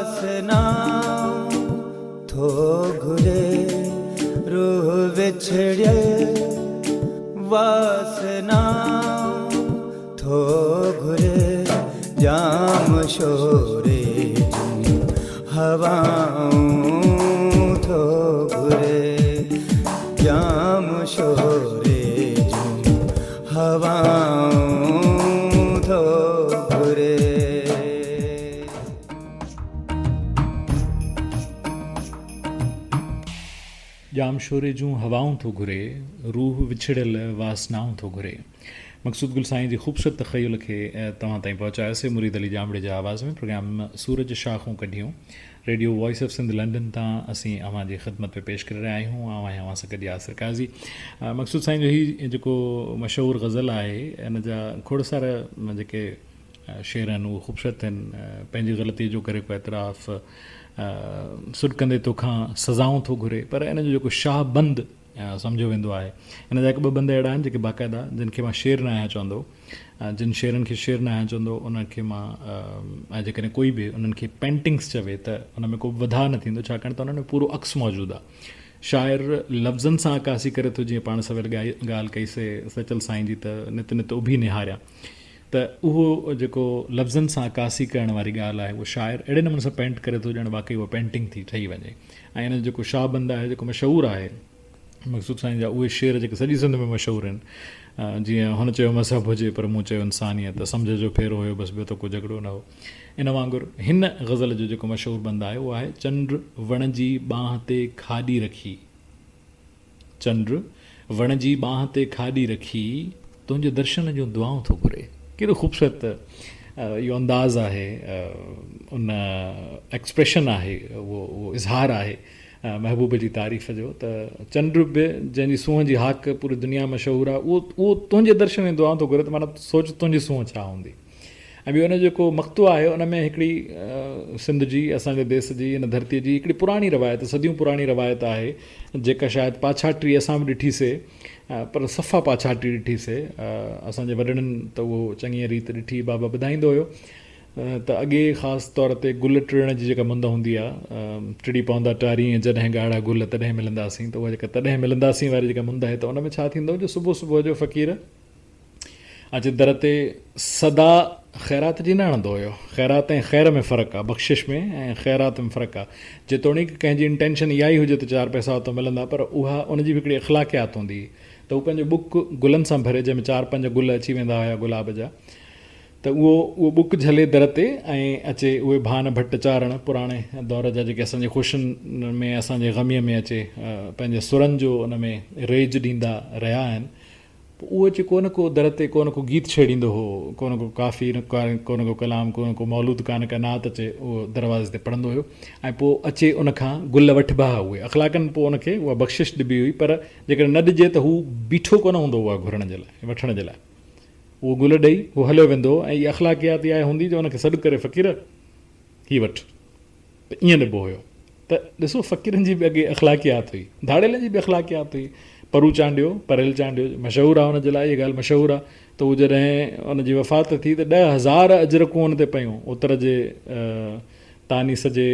वासना थो घुरे रूह विछड़ियल वासना थो घुरे जाम शोरे जूं हवाऊं थो घुरे जाम शोरे जूं हवाऊं थो घुरे जाम शोरे जूं हवाऊं थो घुरे रूह विछड़ियल वासनाऊं थो घुरे। मक़सूद गुल साईं जी ख़ूबसूरत तख़य्युल खे तव्हां ताईं पहुचायोसीं मुरीद अली जामड़े जे आवाज़ में। प्रोग्राम सूरज शाखूं कढियूं radio voice of Sindh London तां असीं अव्हां जी ख़िदमत में पेश करे रहिया आहियूं। अव्हां सां गॾु यासिर काज़ी। मक़सूद साईं जो ही जेको मशहूरु ग़ज़ल आहे इन जा खोड़ सारा जेके शेर आहिनि उहे ख़ूबसूरत आहिनि। पंहिंजी ग़लतीअ जो करे को एतिराफ़ सुड कंदे तोखां सज़ाऊं थो घुरे, पर इन जो जेको शाहबंद सम्झो वेंदो आहे। इन जा हिकु ॿ बंद अहिड़ा आहिनि जेके बाक़ाइदा जिन खे मां शेर न आहियां चवंदो, जिन शेरनि खे शेर न आहियां चवंदो उनखे मां ऐं जेकॾहिं कोई बि उन्हनि खे पेंटिंग्स चवे त उन में को वधा न थींदो, छाकाणि त उन्हनि में पूरो अक्स मौजूदु आहे। शाइर लफ़्ज़नि सां अकासी करे थो, जीअं पाण सवेल ॻाल्हि कईसीं सचल साईं जी त नित नित उभी निहारिया, त उहो जेको लफ़्ज़नि सां अकासी करण वारी ॻाल्हि आहे उहो शाइर अहिड़े नमूने सां पेंट करे थो ॼण वाक़ई उहा पेंटिंग थी ठही वञे। ऐं इन जो जेको शाहबंद आहे जेको मशहूरु आहे मक़सूद साईं जा, उहे शेर जेके सॼी सिंध में मशहूरु आहिनि। जीअं हुन चयो मज़हब हुजे पर मूं चयो इंसानियत, सम्झ जो फेरो हुयो बसि ॿियो त को झगड़ो न हो। इन वांगुरु हिन ग़ज़ल जो जेको मशहूरु बंदु आहे उहो आहे चंड वण जी बांह ते खाॾी रखी, चंड वण जी बांह ते खाॾी रखी तुंहिंजे दर्शन जूं दुआऊं थो घुरे। केॾो ख़ूबसूरत इहो अंदाज़ आहे, उन एक्सप्रेशन आहे, उहो इज़हार आहे महबूब जी तारीफ़ जो। त चंड बि जंहिंजी सूंहं जी हाक पूरी दुनिया मशहूरु आहे, उहो तुंहिंजे दर्शन में दुआऊं थो घुरे, त माना सोच तुंहिंजी सूंहं छा हूंदी। ऐं ॿियो हुन जेको मक़्तु आहे उन में हिकिड़ी सिंध जी, असांजे देश जी, इन धरतीअ जी हिकिड़ी पुराणी रवायत, सदियूं पुराणी रवायत आहे जेका शायदि पाछाटी असां बि ॾिठीसीं, पर सफ़ा पाछाटी ॾिठीसीं। असांजे वॾड़नि त उहो चङी रीति ॾिठी, बाबा ॿुधाईंदो हुयो त अॻे ख़ासि तौर ते गुल टिड़ण जी जेका मुंद हूंदी आहे, टिड़ी पवंदा टारी ऐं जॾहिं ॻाढ़ा गुल तॾहिं मिलंदासीं, त उहा जेका तॾहिं मिलंदासीं वारी जेका मुंद आहे, त उन में छा थींदो जो सुबुह सुबुह जो फ़क़ीर अचे दर ते सदा ख़ैरात जी न हणंदो हुयो। ख़ैरात ऐं ख़ैर में फ़र्क़ु आहे, बख़्शिश में ऐं ख़ैरात में फ़र्क़ु आहे। जेतोणीकि कंहिंजी इंटेंशन इहा ई हुजे त 4 पैसा उतां मिलंदा, पर उहा उनजी बि हिकिड़ी अख़लाक़ियात हूंदी त उहो पंहिंजो बुक गुलनि सां भरे, जंहिंमें 4-5 गुल अची वेंदा हुया गुलाब जा, त उहो बुक झले दर ते ऐं अचे उहे भान भट चाढ़ण पुराणे दौर जा जेके असांजे ख़ुशियुनि में असांजे ग़मीअ में अचे पंहिंजे सुरनि जो उन में रेज ॾींदा रहिया आहिनि। उहो अचे को न को दर ते को न को गीत छेड़ींदो हो, को न को काफ़ी को न को कलाम, को न को मौलूद कान का नात अचे, उहो दरवाज़े ते पढ़ंदो हुयो। ऐं पोइ अचे उनखां गुल वठिबा हुआ उहे अख़लाक़नि, पोइ उनखे उहा बख़्शिश ॾिबी हुई, पर जेकॾहिं न ॾिजे त हू बीठो कोन हूंदो उहा घुरण जे लाइ, वठण जे लाइ। उहो गुल ॾेई उहो हलियो वेंदो ऐं इहा अख़लाक़ियात इहा हूंदी जो उनखे सॾु करे फ़क़ीर हीअ वठि, त ईअं ॾिबो हुयो। त ॾिसो फ़क़ीरनि जी बि अॻे अख़लाक़ियात हुई, धाड़ेलनि जी बि अख़लाक़ियात हुई। परू चांडियो परेल चांडियो मशहूरु आहे हुनजे लाइ, इहा ॻाल्हि मशहूरु आहे। त उहो जॾहिं उनजी वफ़ात थी त 10,000 अजरकूं हुन ते पयूं, उतर जे तानीस जे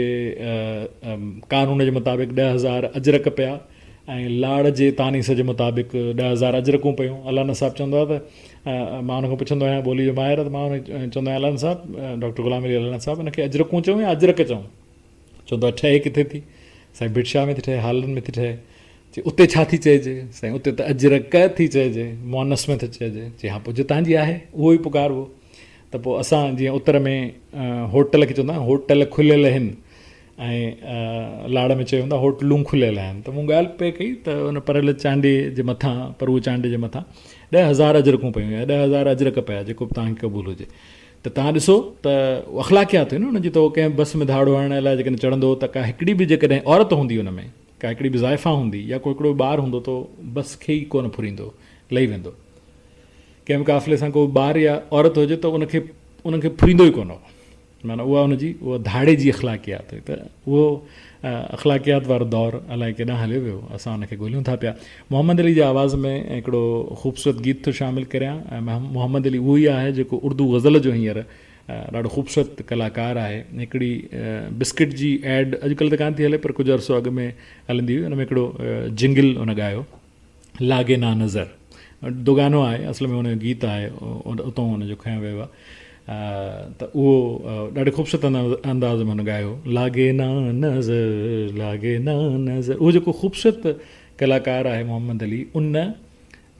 कानून जे मुताबिक़ 10,000 अजरक पिया, ऐं लाड़ जे तानीस जे मुताबिक़ 10,000 अजरकूं पयूं। अलाना साहिबु चवंदो आहे त मां हुनखां पुछंदो आहियां ॿोली जो माहिर, त मां हुन चवंदो आहियां अलाना साहिबु, डॉक्टर ग़ुलाम अली अलाना साहिबु, हिनखे अजरकूं चऊं या अजरक चऊं? चवंदो आहे ठहे किथे थी साईं, बिटशाह में थी ठहे, हालनि में थी ठहे। उते छा थी चइजे साईं? उते त अजरक थी चइजे, मोनस में थी चइजे। चई हा, पोइ जितां जी आहे उहो ई पुकारबो। त पोइ असां जीअं उत्तर में होटल खे चवंदा आहियूं होटल खुलियल आहिनि, ऐं लाड़ में चयो हूंदा होटलूं खुलियल आहिनि। त मूं ॻाल्हि पे कई त उन परेल चांडे जे मथां, परू चांडे जे मथां 10,000 अजरकूं पयूं, या 10,000 अजरक पिया, जेको बि तव्हांखे क़बूल हुजे। त तव्हां ॾिसो त अख़लाक़ियात हुई न हुनजी। त उहो कंहिं बस में धाड़ो हणण लाइ जेकॾहिं चढ़ंदो त का हिकिड़ी बि जेकॾहिं औरत हूंदी हुन में, का हिकिड़ी बि ज़ाइफ़ा हूंदी या को हिकिड़ो ॿारु हूंदो, त बस खे ई कोन फुरींदो, लही वेंदो। कंहिं बि काफ़िले सां को ॿारु या औरत हुजे त उनखे फुरींदो ई कोन हो, माना उहा हुनजी उहा धाड़े जी अख़लाक़ियात हुई। त उहो अख़लाक़ियात वारो दौरु अलाए केॾांहुं हलियो वियो, असां हुनखे ॻोल्हियूं था पिया। मोहम्मद अली जे आवाज़ में हिकिड़ो ख़ूबसूरत गीत थो शामिलु करियां, ऐं मोहम्मद अली उहो ई आहे जेको उर्दू ग़ज़ल जो हींअर ॾाढो ख़ूबसूरत कलाकार आहे। हिकिड़ी बिस्किट जी एड अॼुकल्ह त कान थी हले पर कुझु अरसो अॻु में हलंदी हुई, हुन में हिकिड़ो जिंगल हुन ॻायो, लागे ना नज़र, दुगानो आहे असल में, हुन जो गीत आहे, उतां हुनजो खयो वियो आहे। त उहो ॾाढे ख़ूबसूरत अंदाज़ में हुन ॻायो, लागे ना नज़र लागे ना नज़र। उहो जेको ख़ूबसूरत कलाकार आहे मोहम्मद अली, उन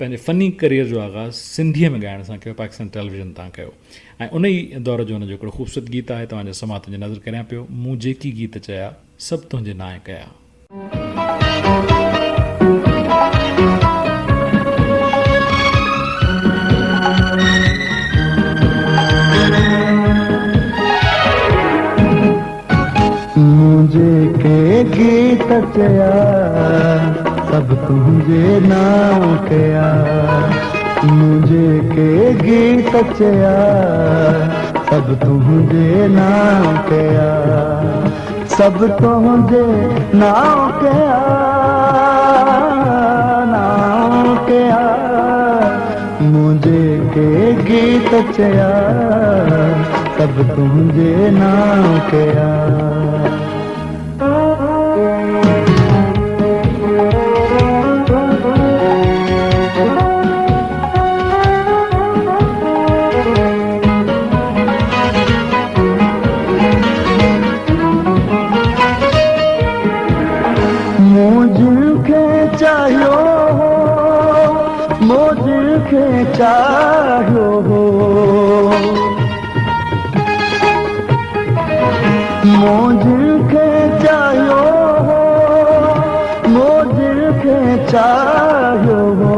पंहिंजे फ़नी करियर जो आगाज़ सिंधीअ में ॻाइण सां कयो, पाकिस्तान टेलीविज़न तां कयो, ऐं उन ई दौर जो हुनजो हिकिड़ो ख़ूबसूरत गीत आहे, तव्हांजे समात जे नज़र करियां पियो, मूं जेकी गीत चया सभु तुंहिंजे नाए कया। मुझे के गीत चया सब तुझे नाम कया, मुझे के गीत चया सब तुझे नाम कया, सब तुझे नाम कया, नाम कया, मुझे के गीत चया सब तुझे नाम कया। चाहो हो मोजिल के चाहो हो, मोजिल के चाहो हो,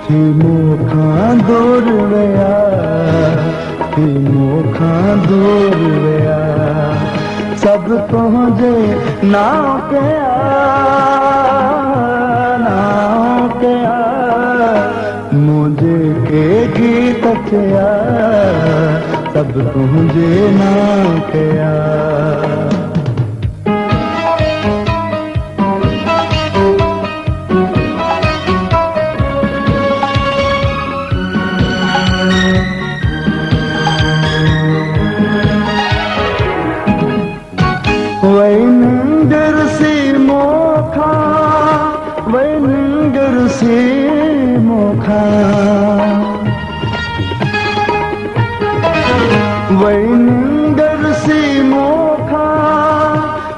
थी मोखा दूर वया, थी मोखा दूर वया, सब तुझे नाम कया, नाम कया, मुझे के गीत चया सब तुझे नाम कया। वही निंदर सी मोखा, वही निंदर सी मोखा, वही निंदर सी मोखा,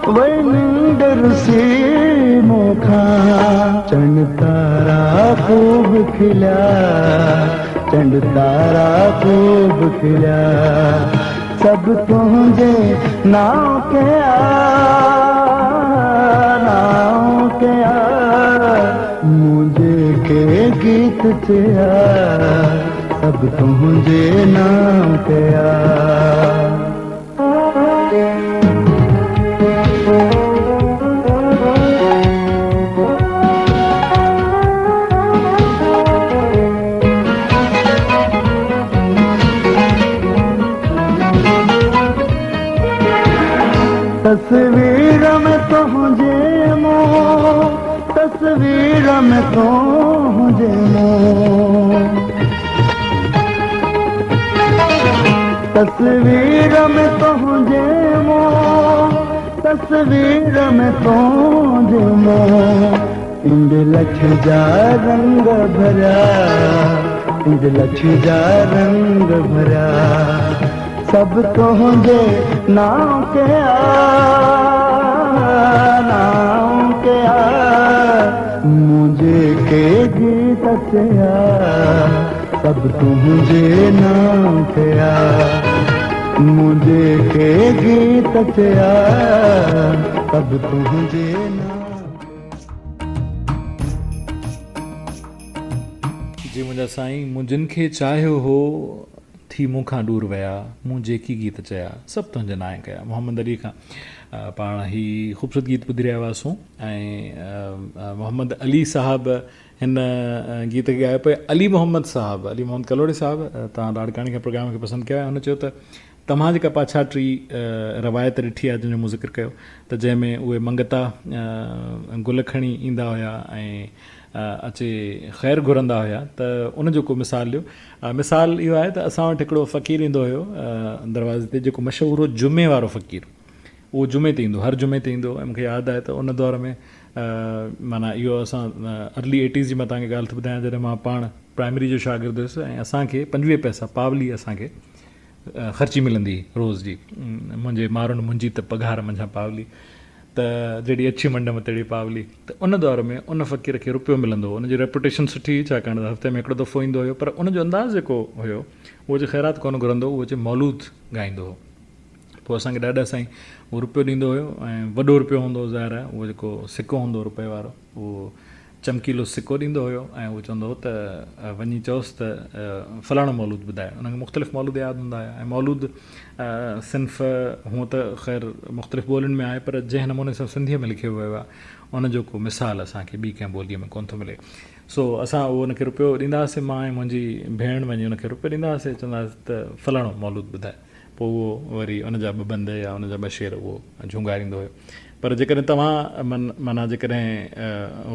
वही निंदर सी मोखा, चंद तारा खूब खिला, चंद तारा खूब खिला, सब तुझे नाम कया, नाम कया, मुझे के गीत चया सब तुझे नाम कया। तस्वीर में तुझे मो, तस्वीर में तुझे मो, तस्वीर में तुझे मो, तस्वीर में तुझे मो, इंद लख जा रंग भरा, इंद लख जा रंग भरा, सब तुझे नाम कया, नाम कया, मुझे के गीत चया सब तुझे नाम कया, मुझे के गीत चया सब तुझे नाम। जी मुंहिंजा साईं, मूं जिन खे चाहियो हो थी मूंखां दूर विया, मूं जेकी गीत चया सभु तुंहिंजे नाए कया। मोहम्मद अली खां पाण ही ख़ूबसूरत गीत ॿुधी रहिया हुआसीं, ऐं मोहम्मद अली साहबु हिन गीत खे ॻायो पियो। अली मोहम्मद साहबु, अली मोहम्मद कलोड़ी साहबु, तव्हां लाड़काणी खे प्रोग्राम खे पसंदि कयो आहे। हुन चयो त तव्हां जेका पाछा टी रवायत ॾिठी आहे जंहिंजो मूं ज़िक्र कयो, त जंहिंमें उहे मंगता गुल खणी ईंदा हुया ऐं अचे ख़ैरु घुरंदा हुया त उनजो को मिसाल ॾियो। मिसाल इहो आहे त असां वटि हिकिड़ो फ़क़ीर ईंदो हुयो दरवाज़े ते, जेको मशहूरु जुमे वारो फ़क़ीर, उहो जुमे ते ईंदो, हर जुमे ते ईंदो। ऐं मूंखे यादि आहे त उन दौर में माना इहो असां अर्ली 80s जी मां तव्हांखे ॻाल्हि थो ॿुधायां, जॾहिं मां पाण प्राइमरी जो शागिर्दु हुयुसि ऐं असांखे 25 पैसा पावली असांखे ख़र्ची मिलंदी हुई रोज़ जी। मुंहिंजे मारुनि मुंहिंजी त पघार मंझां पावली, त जहिड़ी अछी मंड में तहिड़ी पावली। त उन दौर में उन फ़क़ीर खे रुपयो मिलंदो हो, उनजी रेपुटेशन सुठी हुई, छाकाणि त हफ़्ते में हिकिड़ो दफ़ो ईंदो हुयो। पर उनजो अंदाज़ जेको हुयो उहो जे ख़ैरात कोन घुरंदो, उहो जे मौलूद ॻाईंदो हो। पोइ असांखे ॾाढा साईं उहो रुपयो ॾींदो हुयो, ऐं वॾो रुपयो हूंदो हो ज़ाहिर आहे, उहो जेको सिको हूंदो रुपए वारो, उहो चमकीलो सिको ॾींदो हुयो ऐं उहो चवंदो हो त वञी चयोसि त फलाणो मौलूद ॿुधाए। उनखे मुख़्तलिफ़ मौलूद यादि हूंदा हुया। ऐं मौलूद सिंफ़ हूअं त ख़ैरु मुख़्तलिफ़ ॿोलियुनि में आहे, पर जंहिं नमूने सां सिंधीअ में लिखियो वियो आहे उनजो को मिसाल असांखे ॿी कंहिं ॿोलीअ में कोन थो मिले। सो असां उहो उनखे रुपयो ॾींदासीं, मां ऐं मुंहिंजी भेण वञी उनखे रुपयो ॾींदासीं, चवंदासीं त फलाणो मौलूद ॿुधाए। पोइ उहो वरी उनजा ॿ बंद या उनजा ॿ शेर उहो झुंगारींदो हुयो। पर जेकॾहिं तव्हां माना जेकॾहिं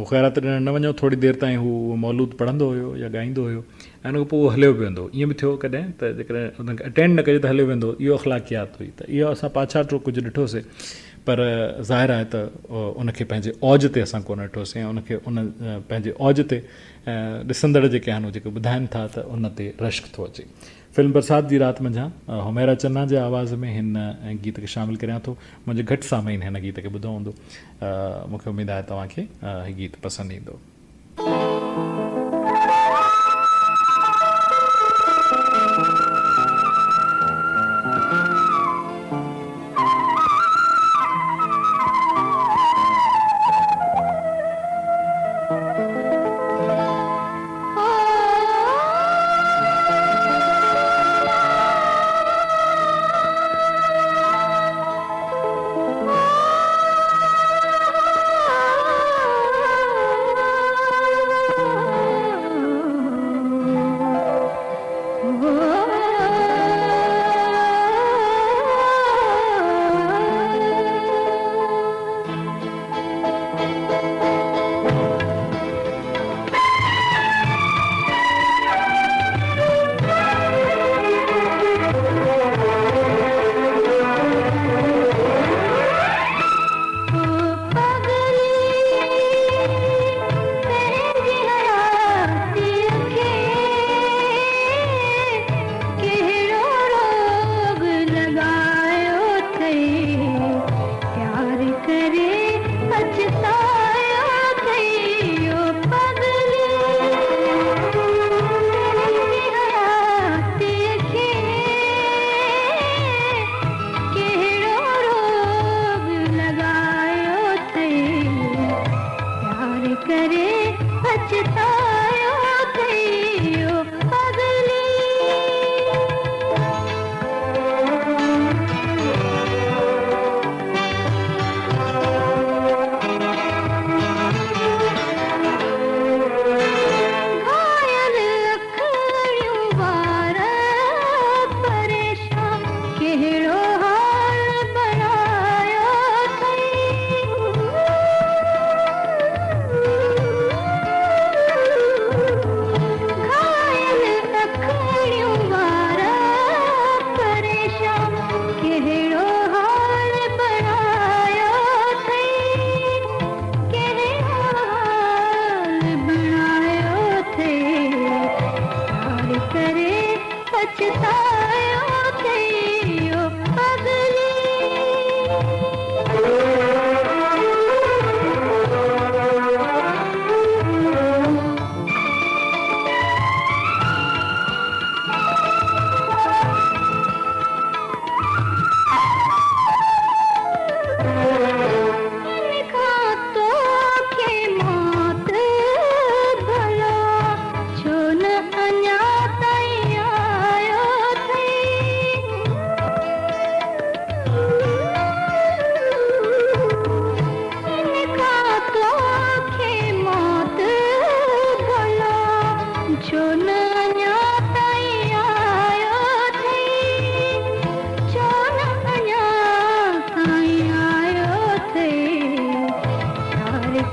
ख़ैरात ॾियणु न वञो, थोरी देरि ताईं हू मौलूद पढ़ंदो हुयो या ॻाईंदो हुयो, ऐं उनखां पोइ उहो हलियो बि वेंदो। ईअं बि थियो कॾहिं त जेकॾहिं उनखे अटेंड न कजे त हलियो वेंदो, इहो अख़लाक़ियात हुई। त इहो असां पाछाटो कुझु ॾिठोसीं, पर ज़ाहिर आहे त उनखे पंहिंजे औज ते असां कोन ॾिठोसीं, ऐं उनखे उन पंहिंजे औज ते ॾिसंदड़ जेके आहिनि जेके ॿुधाइनि था त उन ते रश्क थो अचे। फिल्म बरसात जी राति मंझां हुमैरा चन्ना जे आवाज़ में हिन गीत खे शामिलु करियां थो। मुंहिंजे घटि सामाईन हिन गीत खे ॿुधो हूंदो, मूंखे उमेदु आहे तव्हांखे हीउ गीत पसंदि ईंदो।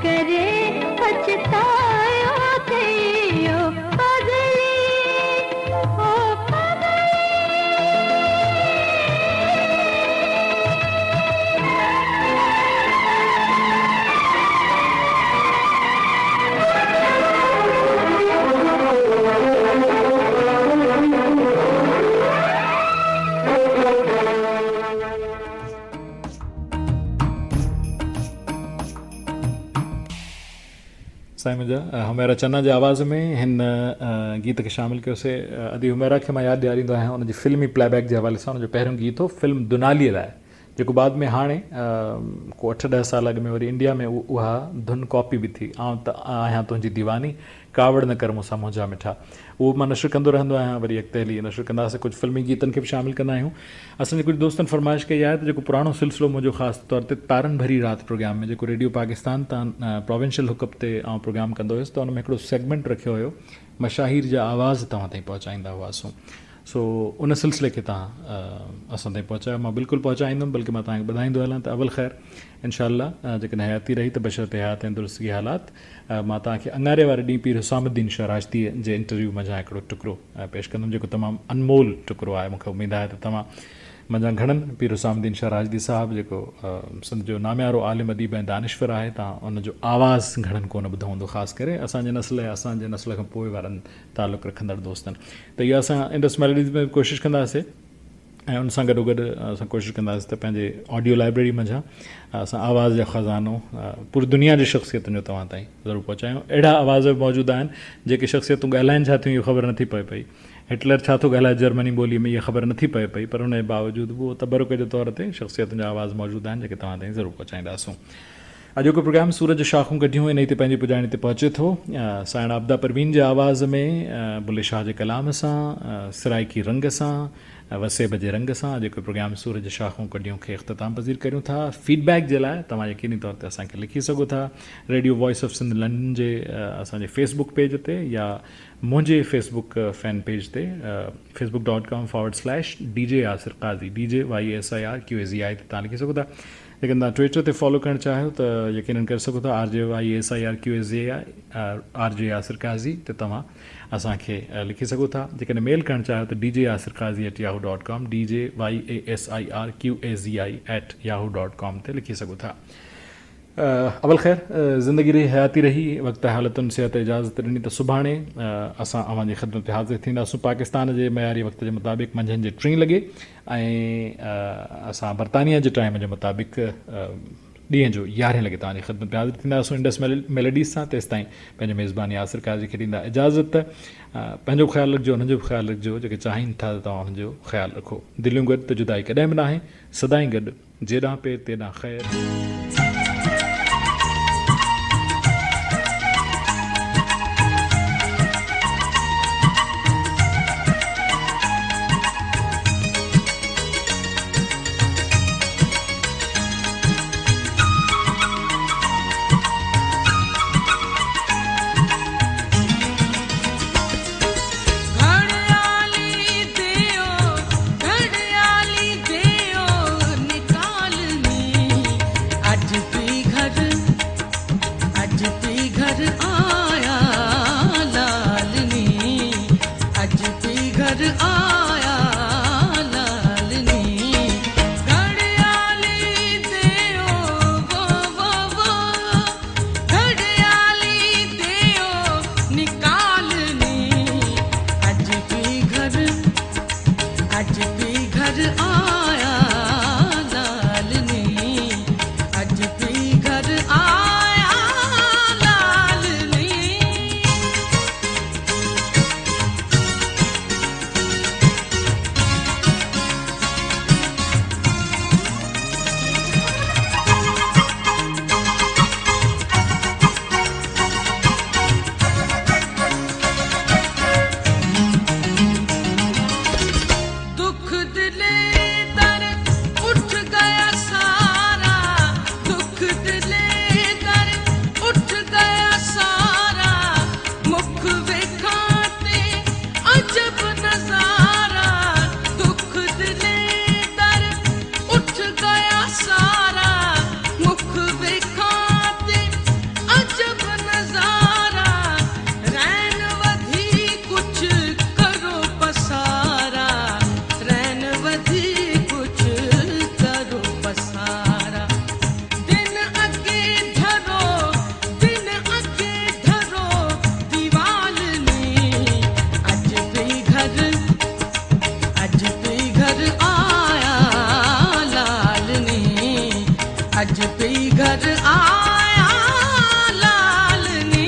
करे पछतायो साईं मुंहिंजा हुमैरा चन्ना जे आवाज़ में हिन गीत खे शामिलु कयोसीं। अदी हुमैरा खे मां यादि ॾियारींदो आहियां हुनजी फिल्मी प्लेबैक जे हवाले सां। हुनजो पहिरियों गीत हो फिल्म दुनालीअ लाइ, जेको बाद में हाणे को 8-10 साल अॻु में वरी इंडिया में उहा धुन कॉपी बि थी। आउं त आहियां तुंहिंजी दीवानी, कावड़ न कर मूंसां मुंहिंजा मिठा, उहो मां नशर कंदो रहंदो आहियां। वरी अॻिते हली नशर कंदासीं, कुझु फिल्मी गीतनि खे बि शामिलु कंदा आहियूं। असांजे कुझु दोस्तनि फरमाइश कई आहे त जेको पुराणो सिलसिलो मुंहिंजो ख़ासि तौर ते तारनि भरी राति प्रोग्राम में, जेको रेडियो पाकिस्तान तां प्रोविंशियल हुकूमत ते प्रोग्राम कंदो हुयुसि, त हुन में हिकिड़ो सेगमेंट रखियो हुयो, मशाहिर जा आवाज़ तव्हां ताईं पहुचाईंदा हुआसीं। सो उन सिलसिले खे तव्हां असां ताईं पहुचायो, मां बिल्कुलु पहुचाईंदुमि, बल्कि मां तव्हांखे ॿुधाईंदो हलां त अवल ख़ैर इनशाअल्लाह जेकॾहिं हयाती रही त बशरत हयात ऐं दुरुस्ती हालात, मां तव्हांखे अंगारे वारे ॾींहुं पीर हुसामुद्दीन शराजतीअ जे इंटरव्यू मंझां हिकिड़ो टुकड़ो पेश कंदुमि, जेको तमामु अनमोल टुकड़ो आहे। मूंखे उमेदु आहे त तव्हां मंझां घणनि पीर हुसामुद्दीन शराजदी साहिबु, जेको सिंध जो नामियारो आलिम अदीब ऐं दानिश्वर आहे, तव्हां उनजो आवाज़ु घणनि कोन ॿुधो हूंदो, ख़ासि करे असांजे नस्ल ऐं असांजे नस्ल खां पोइ वारनि तालुक़ु रखंदड़ दोस्तनि। त इहा असां इंडस मेलोडीज़ में कोशिशि कंदासीं ऐं उन सां गॾोगॾु असां कोशिशि कंदासीं त पंहिंजे ऑडियो लाइब्रेरी मंझां असां आवाज़ जा ख़ज़ानो पूरी दुनिया जी शख़्सियतुनि जो तव्हां ताईं ज़रूरु पहुचायूं। अहिड़ा आवाज़ मौजूदु आहिनि जेके शख़्सियतूं ॻाल्हाइनि छा थियूं इहो ख़बर नथी पए पई, हिटलर छा थो ॻाल्हाए जर्मनी ॿोलीअ में इहा ख़बर नथी पए पई, पर उनजे बावजूदि बि उहो तबरुक जे तौर ते शख़्सियतुनि जा आवाज़ मौजूदु आहिनि जेके तव्हां ताईं ज़रूरु पहुचाईंदासूं। अॼोको प्रोग्राम सूरज शाखूं कढियूं इन ते पंहिंजी पुॼाइण ते पहुचे थो। साइण आबदा परवीन जे आवाज़ में, बुले शाह जे कलाम सां, सिराइकी रंग सां, वसेब जे रंग सां जेको प्रोग्राम सूरज शाखूं कढियूं खे इख़्तिताम पज़ीर करियूं था। फीडबैक जे लाइ तव्हां यकीनी तौर ते असांखे लिखी सघो था radio voice of Sindh London जे असांजे फेसबुक पेज ते, या मुंहिंजे फेसबुक फैन पेज ते facebook.com/DJ यासिर काज़ी, DJYASIRQAZI ते तव्हां लिखी सघो था। लेकिन तव्हां ट्विटर ते फॉलो करणु चाहियो त यकीनन करे सघो था, RJYASIRQAZI RJ यासिर काज़ी ते तव्हां असांखे लिखी सघो था। जेकॾहिं मेल करणु चाहियो त DJYasirKazi@yahoo.com, DJYASIRQAZI@yahoo.com ते लिखी सघो था। अवल ख़ैर ज़िंदगी रही हयाती रही, वक़्तु हालतुनि सिहत इजाज़त ॾिनी त सुभाणे असां अव्हांजी ख़िदमत ते हाज़िर थींदासीं पाकिस्तान जे मयारी वक़्त जे मुताबिक़ मंझंदि जे 3 लॻे, ऐं असां बरतानिया जे टाइम जे मुताबिक़ ॾींहं जो 11 लॻे तव्हांजी ख़िदमत में हाज़िर थींदासीं इंडस मेलोडीज़ सां। तेसि ताईं पंहिंजे मेज़बान यासिर काज़ी खे ॾींदा इजाज़त। पंहिंजो ख़्यालु रखिजो, हुनजो बि ख़्यालु रखिजो, जेके चाहिनि था त तव्हां हुनजो ख़्यालु रखो। दिलियूं गॾु त जुदाई कॾहिं बि न आहे, सदाईं गॾु, जेॾां पे तेॾां ख़ैरु। अज पई घर आया लाल नी।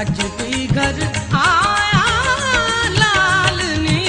अज भी घर आया लाल ने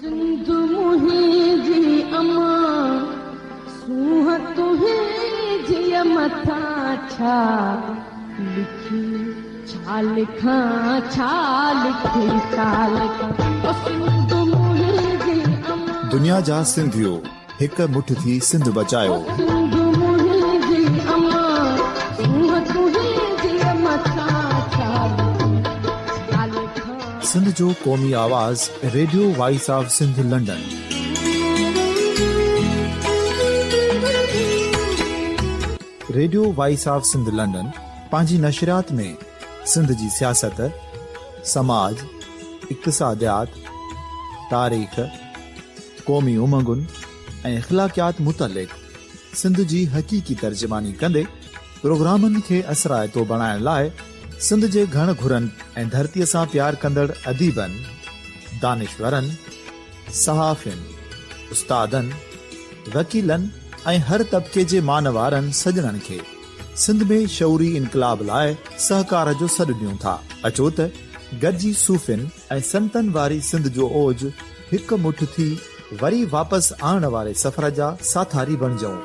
सिंधु मुहिंजी अम्मा सूह तुंहिंजी मथा छा लिखी छा लिखां छा लिखी छा लिखां सिंधु मुहिंजी अम्मा दुनिया जा सिंधियो हिक मुठ थी सिंध बचायो सिंधु मुहिंजी अम्मा सूह तुंहिंजी मथा छा लिखां सिंध जो क़ौमी आवाज़ radio voice of Sindh London. Radio voice of Sindh London पंहिंजी नशरियात में सिंध जी सियासत, समाज, इक़्तिसादियात, तारीख़, क़ौमी उमंगुनि ऐं अख़लाक़ियात मुतलिक़ सिंध जी हक़ीक़ी तर्जमानी कंदे प्रोग्रामनि खे असराइतो बणाइण लाइ सिंध जे घण घुरनि ऐं धरतीअ सां प्यार कंदड़ अदीबनि, दानिश्वरनि, सहाफ़ियुनि, उस्तादनि, वकीलनि ऐं हर तबिके जे मानवारनि सजणनि खे सिंध में शऊरी इनकलाब लाइ सहकार जो सॾु ॾियूं था। अचो त गॾिजी सूफ़ियुनि ऐं संतनि वारी सिंध जो ओज हिक मुठ थी वरी वापसि आणण वारे सफ़र जा साथारी बणिजऊं।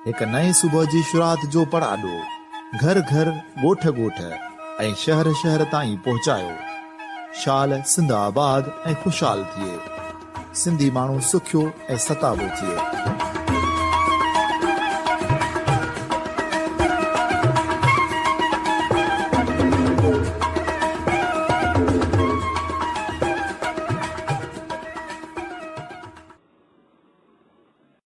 एक नए सुबह जी शुरुआत जो पड़ाडो घर घर ॻोठ ॻोठ ऐं शहर शहर ताईं पहुचायो। शाल सिंध आबाद ऐं खुशहाल थिए, सिंधी माण्हू सुखियो ऐं सताबो थिए।